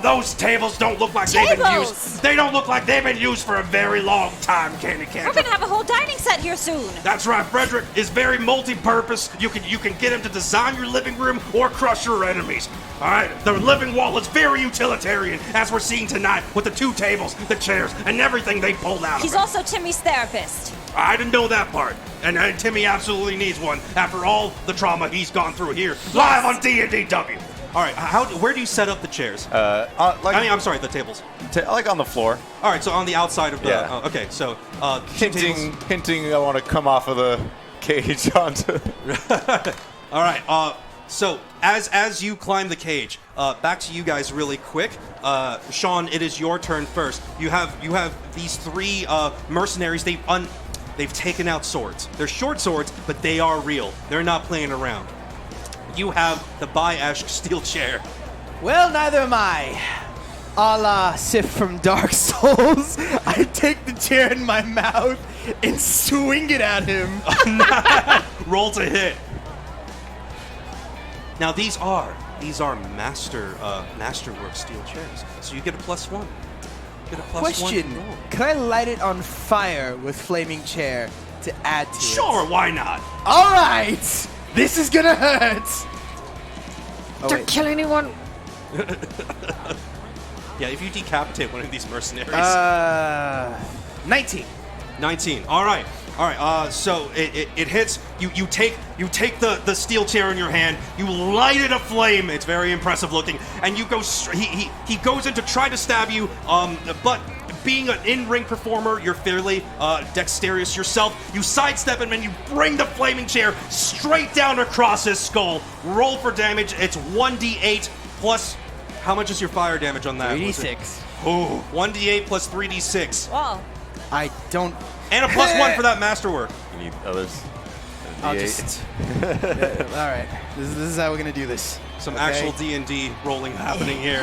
Those tables don't look like they've been used. They don't look like they've been used for a very long time, Candy Cantrip. We're gonna have a whole dining set here soon. That's right, Frederick is very multi-purpose. You can get him to design your living room or crush your enemies. All right, the living wall is very utilitarian, as we're seeing tonight with the 2 tables, the chairs, and everything they pulled out He's of it. also Timmy's therapist. I didn't know that part. And Timmy absolutely needs one after all the trauma he's gone through here, live on D&DW. All right, where do you set up the chairs? I'm sorry, the tables. Like on the floor. All right, so on the outside of the. Yeah. Okay, so hinting. I want to come off of the cage onto. All right. So as you climb the cage, back to you guys really quick. Sean, it is your turn first. You have these 3 mercenaries. They've taken out swords. They're short swords, but they are real. They're not playing around. You have the Bi-Esh steel chair. Well, neither am I. A la Sif from Dark Souls, I take the chair in my mouth and swing it at him. Roll to hit. Now these are masterwork steel chairs, so you get a +1. Get a +1 Question: roll. Can I light it on fire with flaming chair to add to it? Sure, why not? All right, this is gonna hurt. Don't kill anyone. Yeah, if you decapitate one of these mercenaries. 19. 19. All right. So it hits. You take the steel chair in your hand. You light it aflame. It's very impressive looking. And you go. He goes in to try to stab you. But being an in-ring performer, you're fairly dexterous yourself. You sidestep him and you bring the flaming chair straight down across his skull. Roll for damage. It's 1d8 plus. How much is your fire damage on that? 3d6. Oh, 1d8 plus 3d6. Wow. I don't. And a +1 for that masterwork. You need others. I'll just. All right. This is how we're gonna do this. Some Okay. actual D&D rolling happening here.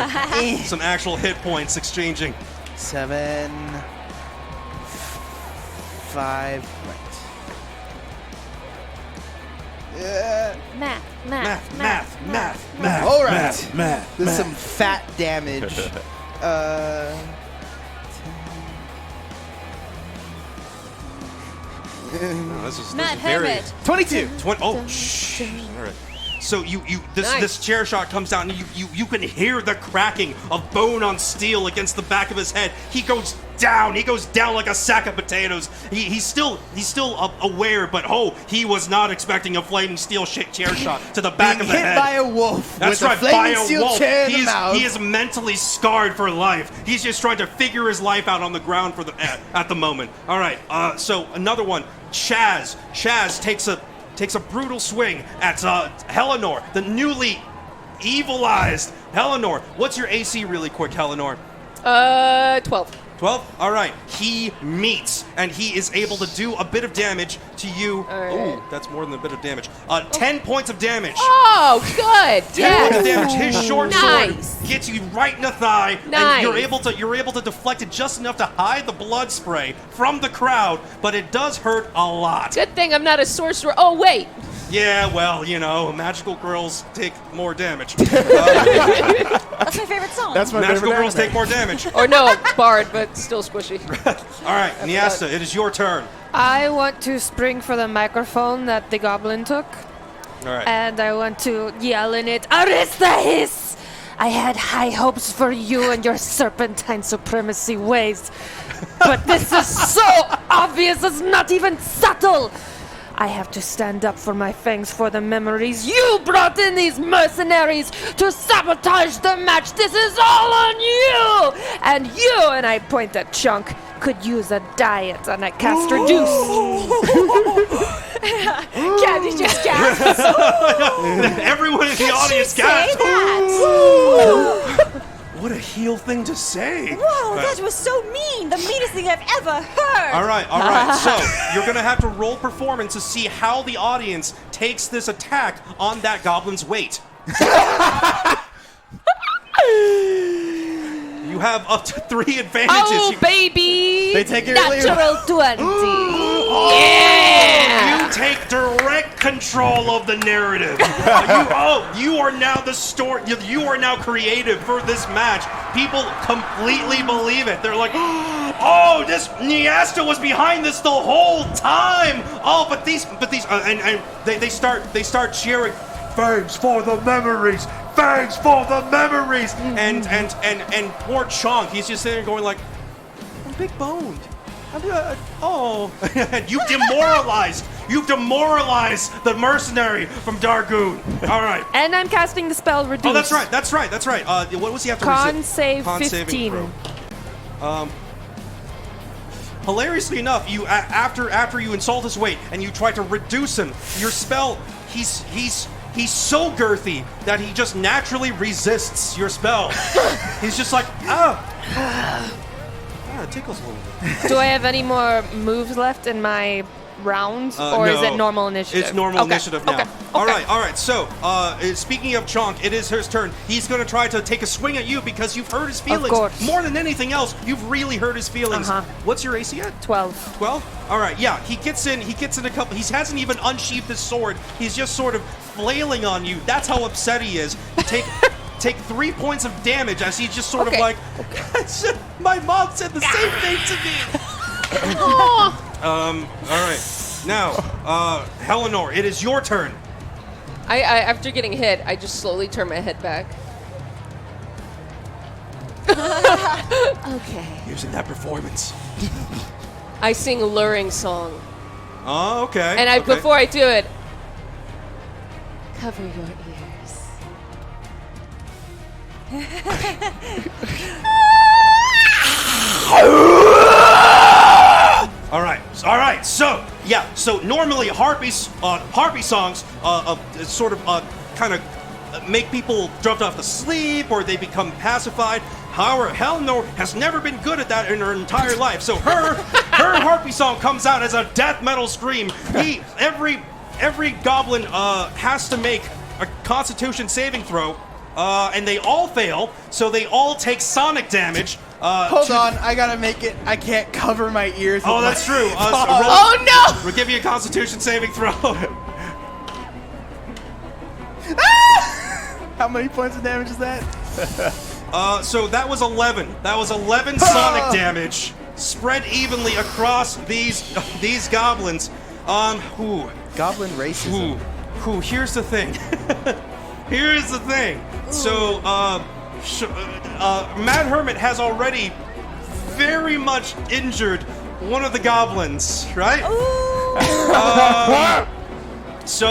Some actual hit points exchanging. 7, 5. Right. Math. All right. Math. This is some fat damage. No, this is Matt very. Hermit. 22. Oh, shh. All right. So this chair shot comes down and you can hear the cracking of bone on steel against the back of his head. He goes down. He goes down like a sack of potatoes. He's still aware, but he was not expecting a flaming steel chair shot to the back of the head. Hit by a wolf. That's with right, a flaming by a steel wolf. chair in the mouth. He is mentally scarred for life. He's just trying to figure his life out on the ground at the moment. All right. So another one. Chaz takes a brutal swing at Helenor, the newly evilized Helenor. What's your AC really quick, Helenor? 12. 12? All right. He meets, and he is able to do a bit of damage to you. right. Oh, that's more than a bit of damage. 10 points of damage. Oh, good. 10 points of Yes. damage. His short Nice. sword gets you right in the thigh, Nice. and you're able to deflect it just enough to hide the blood spray from the crowd, but it does hurt a lot. Good thing I'm not a sorcerer. Oh, wait. Yeah, well, magical girls take more damage. That's my favorite song. That's my Magical favorite girls anime. take more damage. Or no, bard, but still squishy. All right, Niasta, it is your turn. I want to spring for the microphone that the goblin took, All right. and I want to yell in it, Aristahis! I had high hopes for you and your serpentine supremacy ways, but this is so obvious, it's not even subtle! I have to stand up for my fangs for the memories. You brought in these mercenaries to sabotage the match. This is all on you! And you, and I point at Chunk, could use a diet, and I cast Reduce. Gabby just gasped. Everyone in the audience Say gasped. that. What a heel thing to say. Whoa, that was so mean. The meanest thing I've ever heard. All right. So you're going to have to roll performance to see how the audience takes this attack on that goblin's weight. You have up to 3 advantages. Oh, baby! They take it Natural 20. You take direct control of the narrative. You are now the story. You are now creative for this match. People completely believe it. They're like, oh, this Niasta was behind this the whole time. Oh, but these, and they start cheering. Thanks for the memories. Thanks for the memories. And poor Chonk, he's just sitting there going like, I'm big boned. You've demoralized the mercenary from Dargoon. All right. And I'm casting the spell Reduce. Oh, that's right. What was he have to Con resist? save Con 15. saving throw. Hilariously enough, you after you insult his weight and you try to reduce him, your spell, he's so girthy that he just naturally resists your spell. He's just like, it tickles a little bit. Do I have any more moves left in my round, or is No. it normal initiative? It's normal initiative now. Okay. All right. So, speaking of Chonk, it is his turn. He's going to try to take a swing at you because you've hurt his feelings. course. More than anything else, you've really hurt his feelings. Uh-huh. What's your AC at? 12. 12? All right, yeah. He gets in a couple. He hasn't even unsheathed his sword. He's just sort of flailing on you. That's how upset he is. Take 3 points of damage as he's just sort of like, my mom said the same thing to me. All right. Now, Helenor, it is your turn. I after getting hit, I just slowly turn my head back. Okay. Using that performance. I sing a luring song. Oh, okay. And okay. before I do it, cover your ears. All right. So normally harpy songs sort of kind of make people drift off to sleep or they become pacified. However, Helnor has never been good at that in her entire life. So her harpy song comes out as a death metal scream. Every goblin has to make a Constitution saving throw, and they all fail. So they all take sonic damage. Hold on, I gotta make it. I can't cover my ears. Oh, that's true. Oh no! We'll give you a Constitution saving throw. How many points of damage is that? So that was 11. That was 11 sonic damage spread evenly across these goblins. Goblin racism. Here's the thing. Here's the thing. So, Mad Hermit has already very much injured one of the goblins, right? So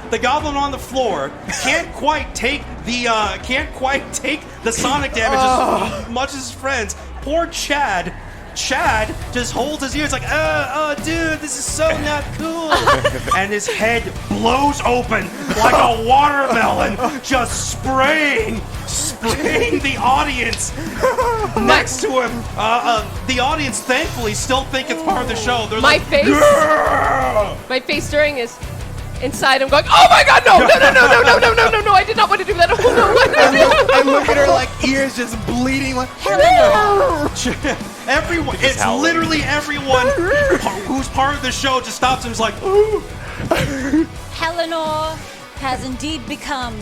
the goblin on the floor can't quite take the sonic damage as much as his friends. Poor Chad just holds his ears like, dude, this is so not cool. And his head blows open like a watermelon, just spraying the audience next to him. The audience, thankfully, still think it's part of the show. They're My like, face, "Grrr!" my face during is inside. I'm going, oh my god, no, I did not want to do that. Oh no, what did I do? I look at her like ears just bleeding like, Everyone, it's literally everyone who's part of the show just stops and is like, ooh. Helena has indeed become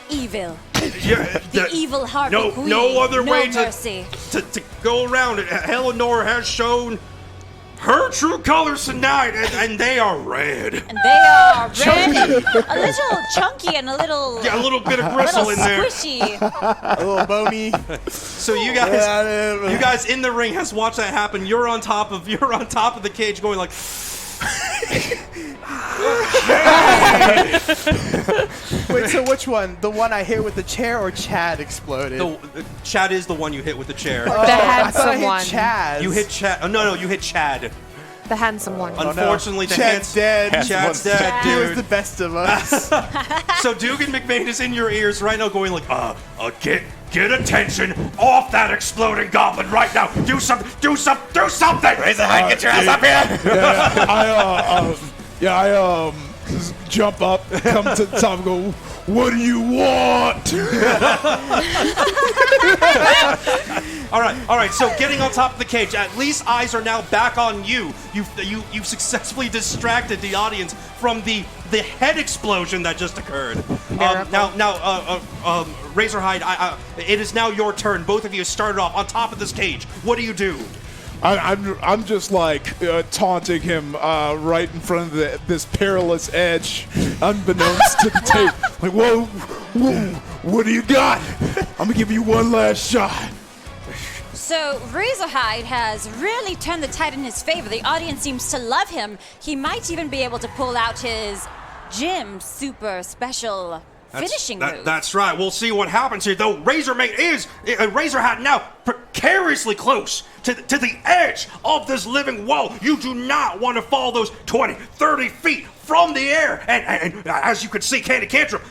evil. The evil harpy queen. No other way mercy. to go around it. Eleanor has shown her true colors tonight, and they are red. And they are red, a little chunky, and a little bit of gristle in there, squishy, a little bony. So you guys in the ring has watched that happen. You're on top of the cage, going like. Wait, so which one? The one I hit with the chair or Chad exploded? Chad is the one you hit with the chair. The handsome one. Chaz. You hit Chad. Oh, no, you hit Chad. The handsome one. Unfortunately, Chad's dead. Chad's dead, He dude. was the best of us. So Dugan McMahon is in your ears right now going like, get attention off that exploding goblin right now. Do something. Razorhide, get your ass up here. I jump up, come to the top and go, what do you want? All right. So getting on top of the cage, at least eyes are now back on you. You've successfully distracted the audience from the head explosion that just occurred. Now, Razorhide, it is now your turn. Both of you started off on top of this cage. What do you do? I'm just like taunting him right in front of this perilous edge, unbeknownst to the tape. Like, whoa, what do you got? I'm gonna give you one last shot. So Razorhide has really turned the tide in his favor. The audience seems to love him. He might even be able to pull out his gym super special finishing move. That's right. We'll see what happens here, though. Razorhide now precariously close to the edge of this living wall. You do not want to fall those 20, 30 feet from the air. And as you can see, Candy Cantrip,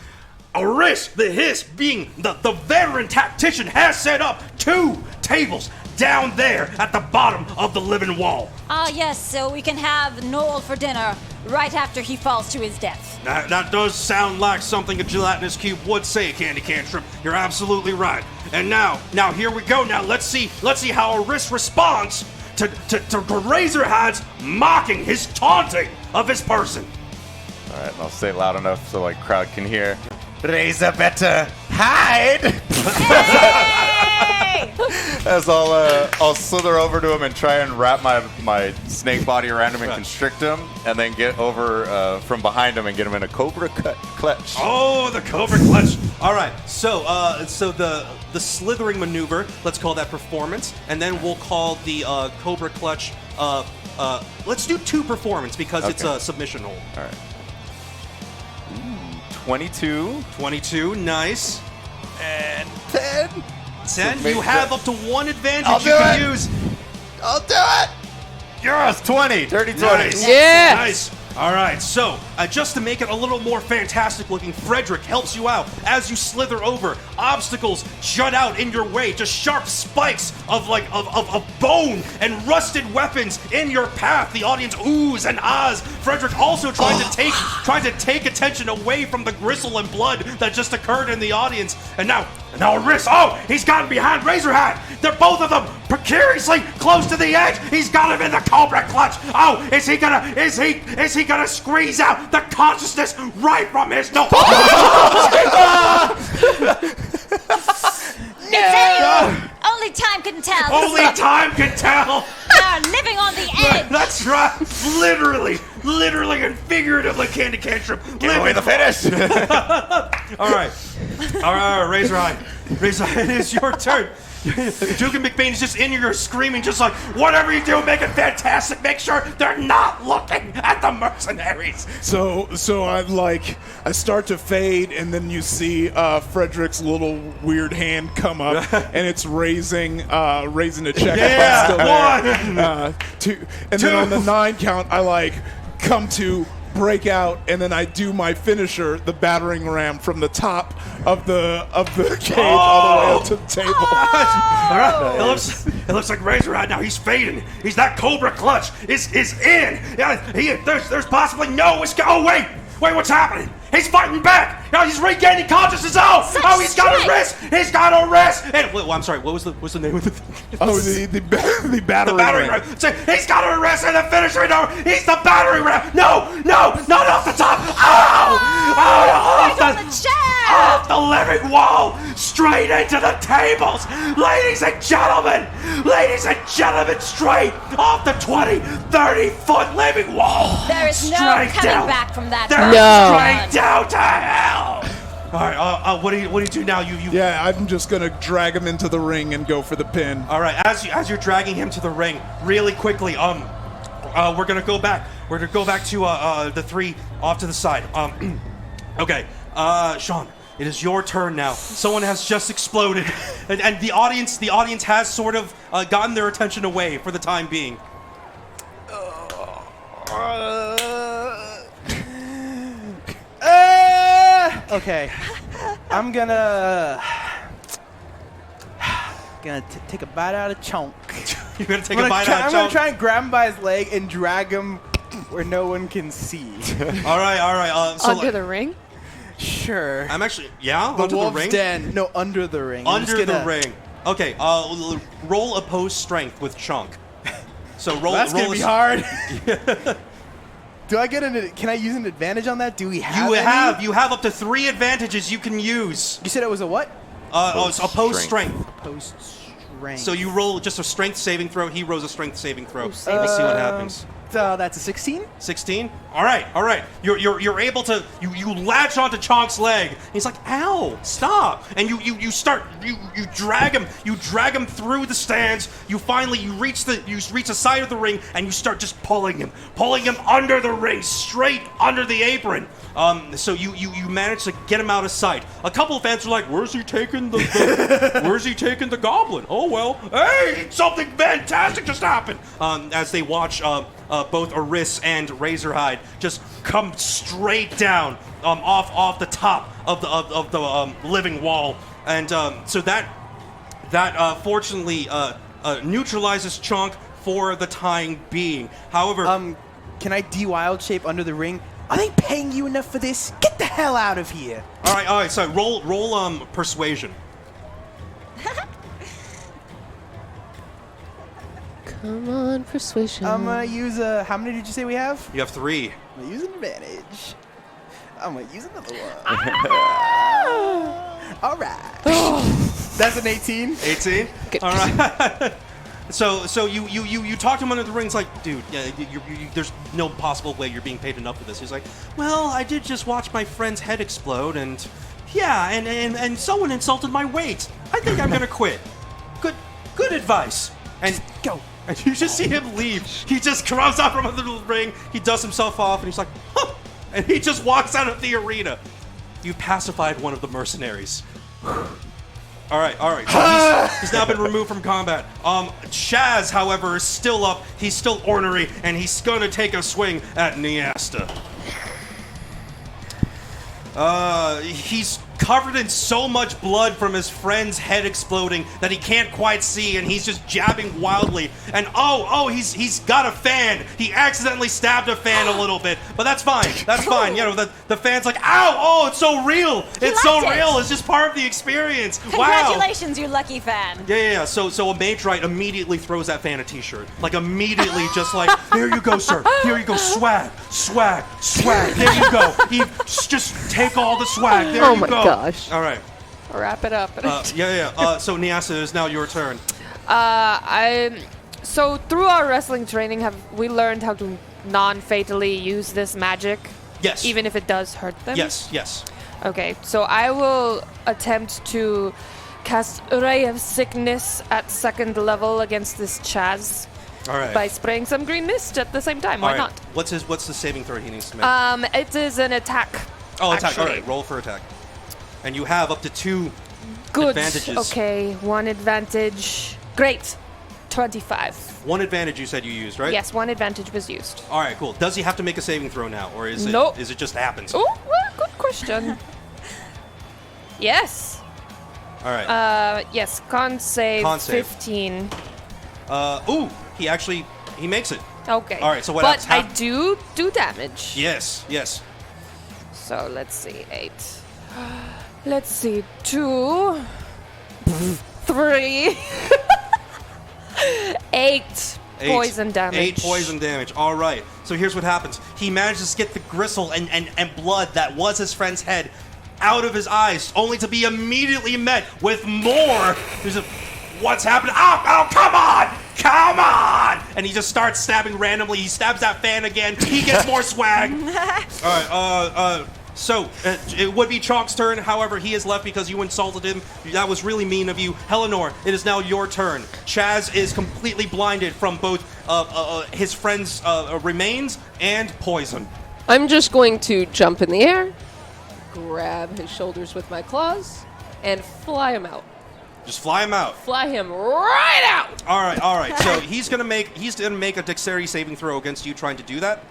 Aris, the Hiss, being the veteran tactician, has set up 2 tables down there at the bottom of the living wall. Yes, so we can have Noel for dinner right after he falls to his death. That does sound like something a gelatinous cube would say, Candy Cantrip. You're absolutely right. And now here we go. Now let's see how Aris responds to Razorhide's mocking, his taunting of his person. All right, and I'll say it loud enough so like crowd can hear. Razor better hide. As I'll slither over to him and try and wrap my snake body around him and constrict him, and then get over from behind him and get him in a cobra clutch. Oh, the cobra clutch! All right, so the slithering maneuver, let's call that performance, and then we'll call the cobra clutch. Let's do 2 performance because it's a submission hold. All right. 22. 22, nice. And 10. 10. So you have up to 1 advantage I'll you can do it. use. I'll do it. Yes, 20. Dirty 20. Nice. Yeah. Nice. All right, so just to make it a little more fantastic looking, Frederick helps you out as you slither over. Obstacles jut out in your way, just sharp spikes of bone and rusted weapons in your path. The audience oohs and ahs. Frederick also trying to take attention away from the gristle and blood that just occurred in the audience. And now Riss, he's gotten behind Razorhead. They're both of them precariously close to the edge. He's got him in the cobra clutch. Oh, is he gonna squeeze out the consciousness right from his nose? Only time can tell. Only time can tell. They're living on the edge. That's right. Literally and figuratively, Candy Cantrip. Give away the finish. All right, Razorhead, it is your turn. Duke and McBain is just in here screaming, just like, whatever you do, make it fantastic. Make sure they're not looking at the mercenaries. So I start to fade, and then you see Frederick's little weird hand come up, and it's raising a check. Yeah, 1, 2, and then on the 9 count, I come to break out, and then I do my finisher, the battering ram, from the top of the cage all the way up to the table. All right. It looks like Razorhead now. He's fading. He's that cobra clutch is in. Yeah, there's possibly no escape. Oh wait, what's happening? He's fighting back. He's regaining consciousness. He's got a wrist. He's got a wrist. And I'm sorry. What's the name of the thing? Oh, the battering ram. He's got a wrist and the finisher. No, he's the battering ram. No, not off the top. Off the living wall, straight into the tables. Ladies and gentlemen, straight off the 20, 30-foot living wall. There is no Straight coming down. back from that. Straight down to hell. All right, what do you do now? You Yeah, I'm just gonna drag him into the ring and go for the pin. All right, as you're dragging him to the ring, really quickly, we're gonna go back. We're gonna go back to the 3 off to the side. Okay, Sean, it is your turn now. Someone has just exploded, and the audience has sort of gotten their attention away for the time being. Okay, I'm gonna take a bite out of Chunk. You're gonna take a bite out of Chunk? I'm gonna try and grab him by his leg and drag him where no one can see. All right. So Under the ring? Sure. I'm actually under the Wolf's ring. Den. No, under the ring. Under the ring. Okay. Roll opposed strength with Chunk. So roll. That's gonna roll be hard. Do I get can I use an advantage on that? Do we have You have up to 3 advantages you can use. You said it was a what? It's opposed strength. Opposed strength. So you roll just a strength saving throw. He rolls a strength saving throw. We'll see what happens. That's a 16. 16. All right. You're able to you latch onto Chonk's leg. He's like, "Ow! Stop!" And you drag him through the stands. You reach the side of the ring, and you start just pulling him under the ring, straight under the apron. So you manage to get him out of sight. A couple of fans are like, "Where's he taking the goblin?" Oh well, hey, something fantastic just happened. As they watch both Aris and Razorhide just come straight down off the top of the living wall, and so that fortunately neutralizes Chunk for the time being. However, can I de-wild shape under the ring? Are they paying you enough for this? Get the hell out of here! All right. So roll persuasion. Come on, persuasion. I'm gonna use how many did you say we have? You have 3. I'm gonna use an advantage. I'm gonna use another one. All right. That's an 18. 18. All right. So you talk to him under the ring. It's like, dude, yeah, there's no possible way you're being paid enough for this. He's like, well, I did just watch my friend's head explode, and yeah, and someone insulted my weight. I think I'm gonna quit. Good advice. And go. And you just see him leave. He just comes out from under the ring. He dusts himself off, and he's like, huh, and he just walks out of the arena. You pacified one of the mercenaries. All right. So he's now been removed from combat. Chaz, however, is still up. He's still ornery, and he's going to take a swing at Niasta. He's covered in so much blood from his friend's head exploding that he can't quite see, and he's just jabbing wildly. And he's got a fan. He accidentally stabbed a fan a little bit, but that's fine. That's fine. You know, the fan's like, ow! Oh, it's so real. It's so real. It's just part of the experience. Congratulations, you lucky fan. Yeah. So a mage right immediately throws that fan a t-shirt. Like immediately, just like, there you go, sir. Here you go, swag. There you go. Just take all the swag. There you go. Gosh. All right. Wrap it up. So Niasa, it is now your turn. So through our wrestling training, have we learned how to non-fatally use this magic? Yes. Even if it does hurt them? Yes. Okay, so I will attempt to cast Ray of Sickness at 2nd level against this Chaz. All right. By spraying some green mist at the same time. Why not? What's the saving throw he needs to make? It is an attack. Oh, attack. Actually. All right, roll for attack. And you have up to 2 Good. advantages. Okay, 1 advantage. Great. 25. 1 advantage you said you used, right? Yes, 1 advantage was used. All right, cool. Does he have to make a saving throw now, or is it? Nope. Is it just happens? Oh, well, good question. Yes. All right. Yes, con save. 15. He makes it. Okay. All right. So what? But I do damage. Yes. So let's see, 8. Let's see, 2, 3, 8 poison damage. 8 poison damage. All right. So here's what happens. He manages to get the gristle and blood that was his friend's head out of his eyes, only to be immediately met with more. What's happening? Oh, come on! And he just starts stabbing randomly. He stabs that fan again. He gets more swag. All right. So it would be Chalk's turn. However, he is left because you insulted him. That was really mean of you. Eleanor, it is now your turn. Chaz is completely blinded from both his friend's remains and poison. I'm just going to jump in the air, grab his shoulders with my claws, and fly him out. Just fly him out. Fly him right out. All right. So he's gonna make a dexterity saving throw against you trying to do that.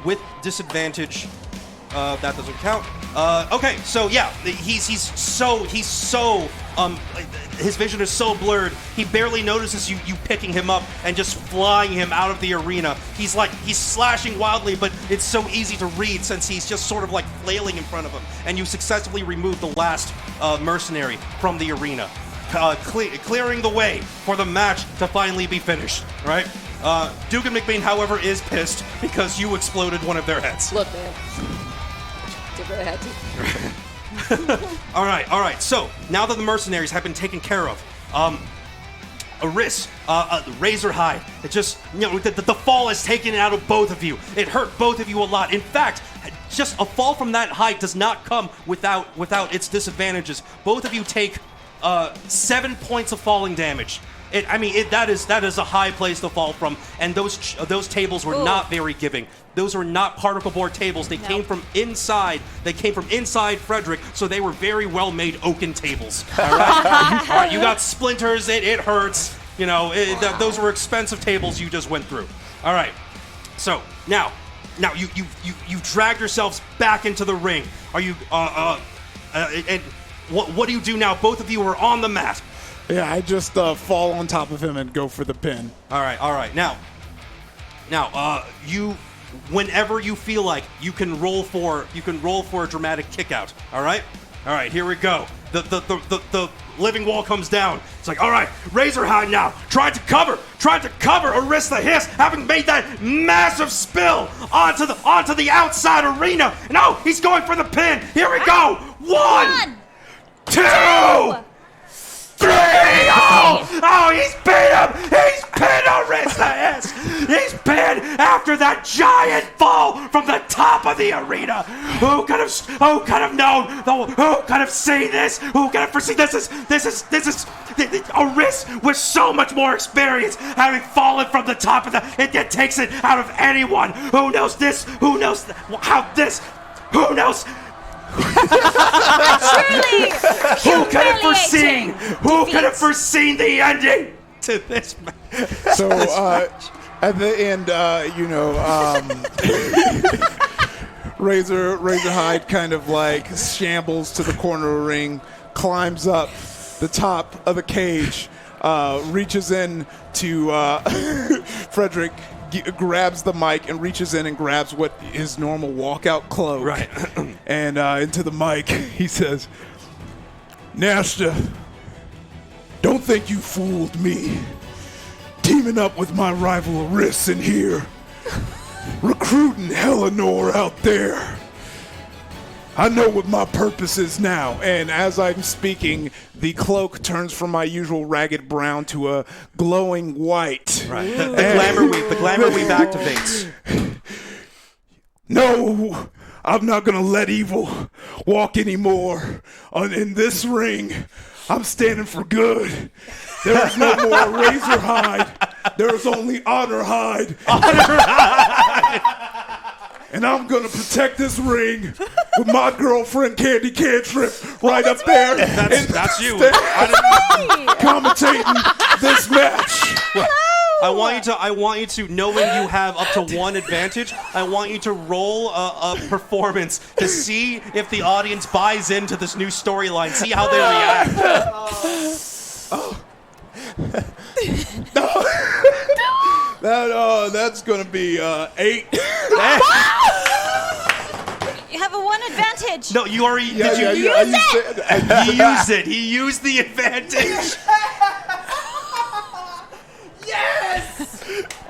With disadvantage, that doesn't count. Okay, so yeah, he's so his vision is so blurred. He barely notices you picking him up and just flying him out of the arena. He's slashing wildly, but it's so easy to read since he's just sort of like flailing in front of him. And you successfully removed the last mercenary from the arena, clearing the way for the match to finally be finished. Right? Dugan McBain, however, is pissed because you exploded one of their heads. Look, man. Did what I had to. All right. So now that the mercenaries have been taken care of, Aris, Razorhide, it just, the fall has taken it out of both of you. It hurt both of you a lot. In fact, just a fall from that height does not come without its disadvantages. Both of you take 7 points of falling damage. That is a high place to fall from, and those tables were not very giving. Those were not particle board tables. They came from inside. They came from inside Frederick, so they were very well made oaken tables. All right, all right. You got splinters. It hurts. Those were expensive tables you just went through. All right. So now you dragged yourselves back into the ring. Are you? And what do you do now? Both of you are on the mat. Yeah, I just fall on top of him and go for the pin. All right. Now, you, whenever you feel like, you can roll for a dramatic kick out. All right. Here we go. The living wall comes down. It's like, all right, Razorhide now tried to cover Aris the Hiss, having made that massive spill onto the outside arena. No, he's going for the pin. Here we go. 1, 2, 3. Oh, he's pinned him. He's pinned Arista. He's pinned after that giant fall from the top of the arena. Who could have known? Who could have seen this? Who could have foreseen this? This is Arista with so much more experience, having fallen from the top of it takes it out of anyone. Who knows this? Who knows how this? Who knows? Truly, Who could have foreseen? Who could have foreseen the ending to this match? So at the end, Razorhide kind of like shambles to the corner of the ring, climbs up the top of the cage, reaches in to Frederick, grabs the mic and reaches in and grabs what his normal walkout cloak. Right. And into the mic, he says, Nasta, don't think you fooled me. Teaming up with my rival Aris in here. Recruiting Eleanor out there. I know what my purpose is now. And as I'm speaking, the cloak turns from my usual ragged brown to a glowing white. Right. The glamour weave activates. No, I'm not gonna let evil walk anymore in this ring. I'm standing for good. There is no more Razorhide. There is only Honorhide. And I'm gonna protect this ring with my girlfriend Candy Cantrip right up there. That's you. Commentating this match. I want you to, knowing you have up to one advantage, I want you to roll a performance to see if the audience buys into this new storyline. See how they react. That's gonna be 8. You have a 1 advantage. No, you already use it? He used it. He used the advantage. Yes!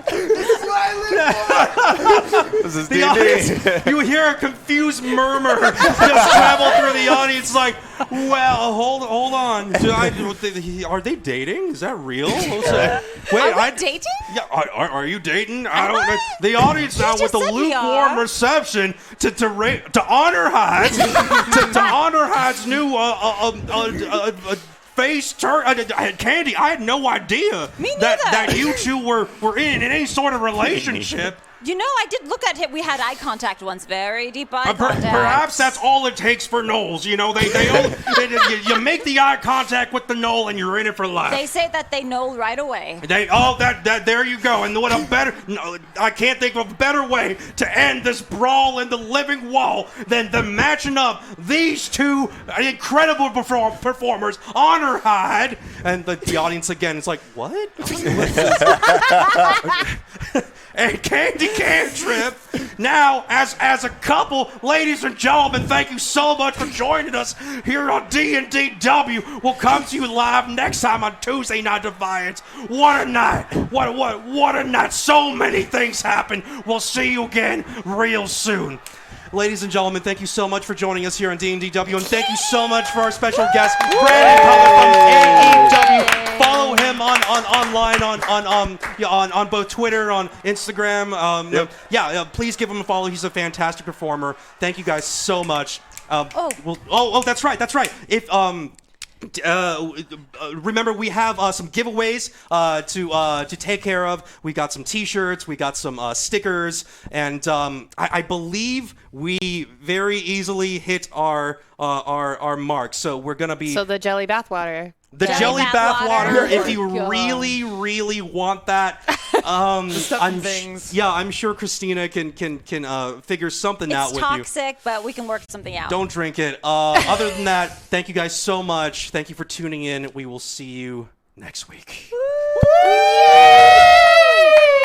This is what I live for! This is The D&D. audience, you hear a confused murmur just travel through the audience like, well, hold on. Are they dating? Is that real? Wait, Are we dating? Yeah, are you dating? I don't know. The audience now with a lukewarm reception to honor Hyde's to honor Hyde's new face turn. Candy, I had no idea that you two were in any sort of relationship. You know, I did look at him. We had eye contact once, very deep eye contact. Perhaps that's all it takes for Knowles. You know, you make the eye contact with the Knoll and you're in it for life. They say that they know right away. There you go. And what a better, I can't think of a better way to end this brawl in the living wall than the matching up these two incredible performers, Honor Hyde, and the audience again is like, what? And Candy Cantrip. Now, as a couple, ladies and gentlemen, thank you so much for joining us here on D&DW. We'll come to you live next time on Tuesday Night Defiance. What a night! What a night! So many things happen. We'll see you again real soon. Ladies and gentlemen, thank you so much for joining us here on D&DW, and thank you so much for our special guest, Brandon Cutler from AEW. Follow him online on both Twitter, on Instagram. Please give him a follow. He's a fantastic performer. Thank you guys so much. That's right. If remember, we have some giveaways to take care of. We got some T-shirts, we got some stickers, and I believe we very easily hit our mark. So we're gonna be the jelly bathwater. The jelly bathwater. If you really, really want that, I'm sure Christina can figure something out with you. It's toxic, but we can work something out. Don't drink it. Other than that, thank you guys so much. Thank you for tuning in. We will see you next week.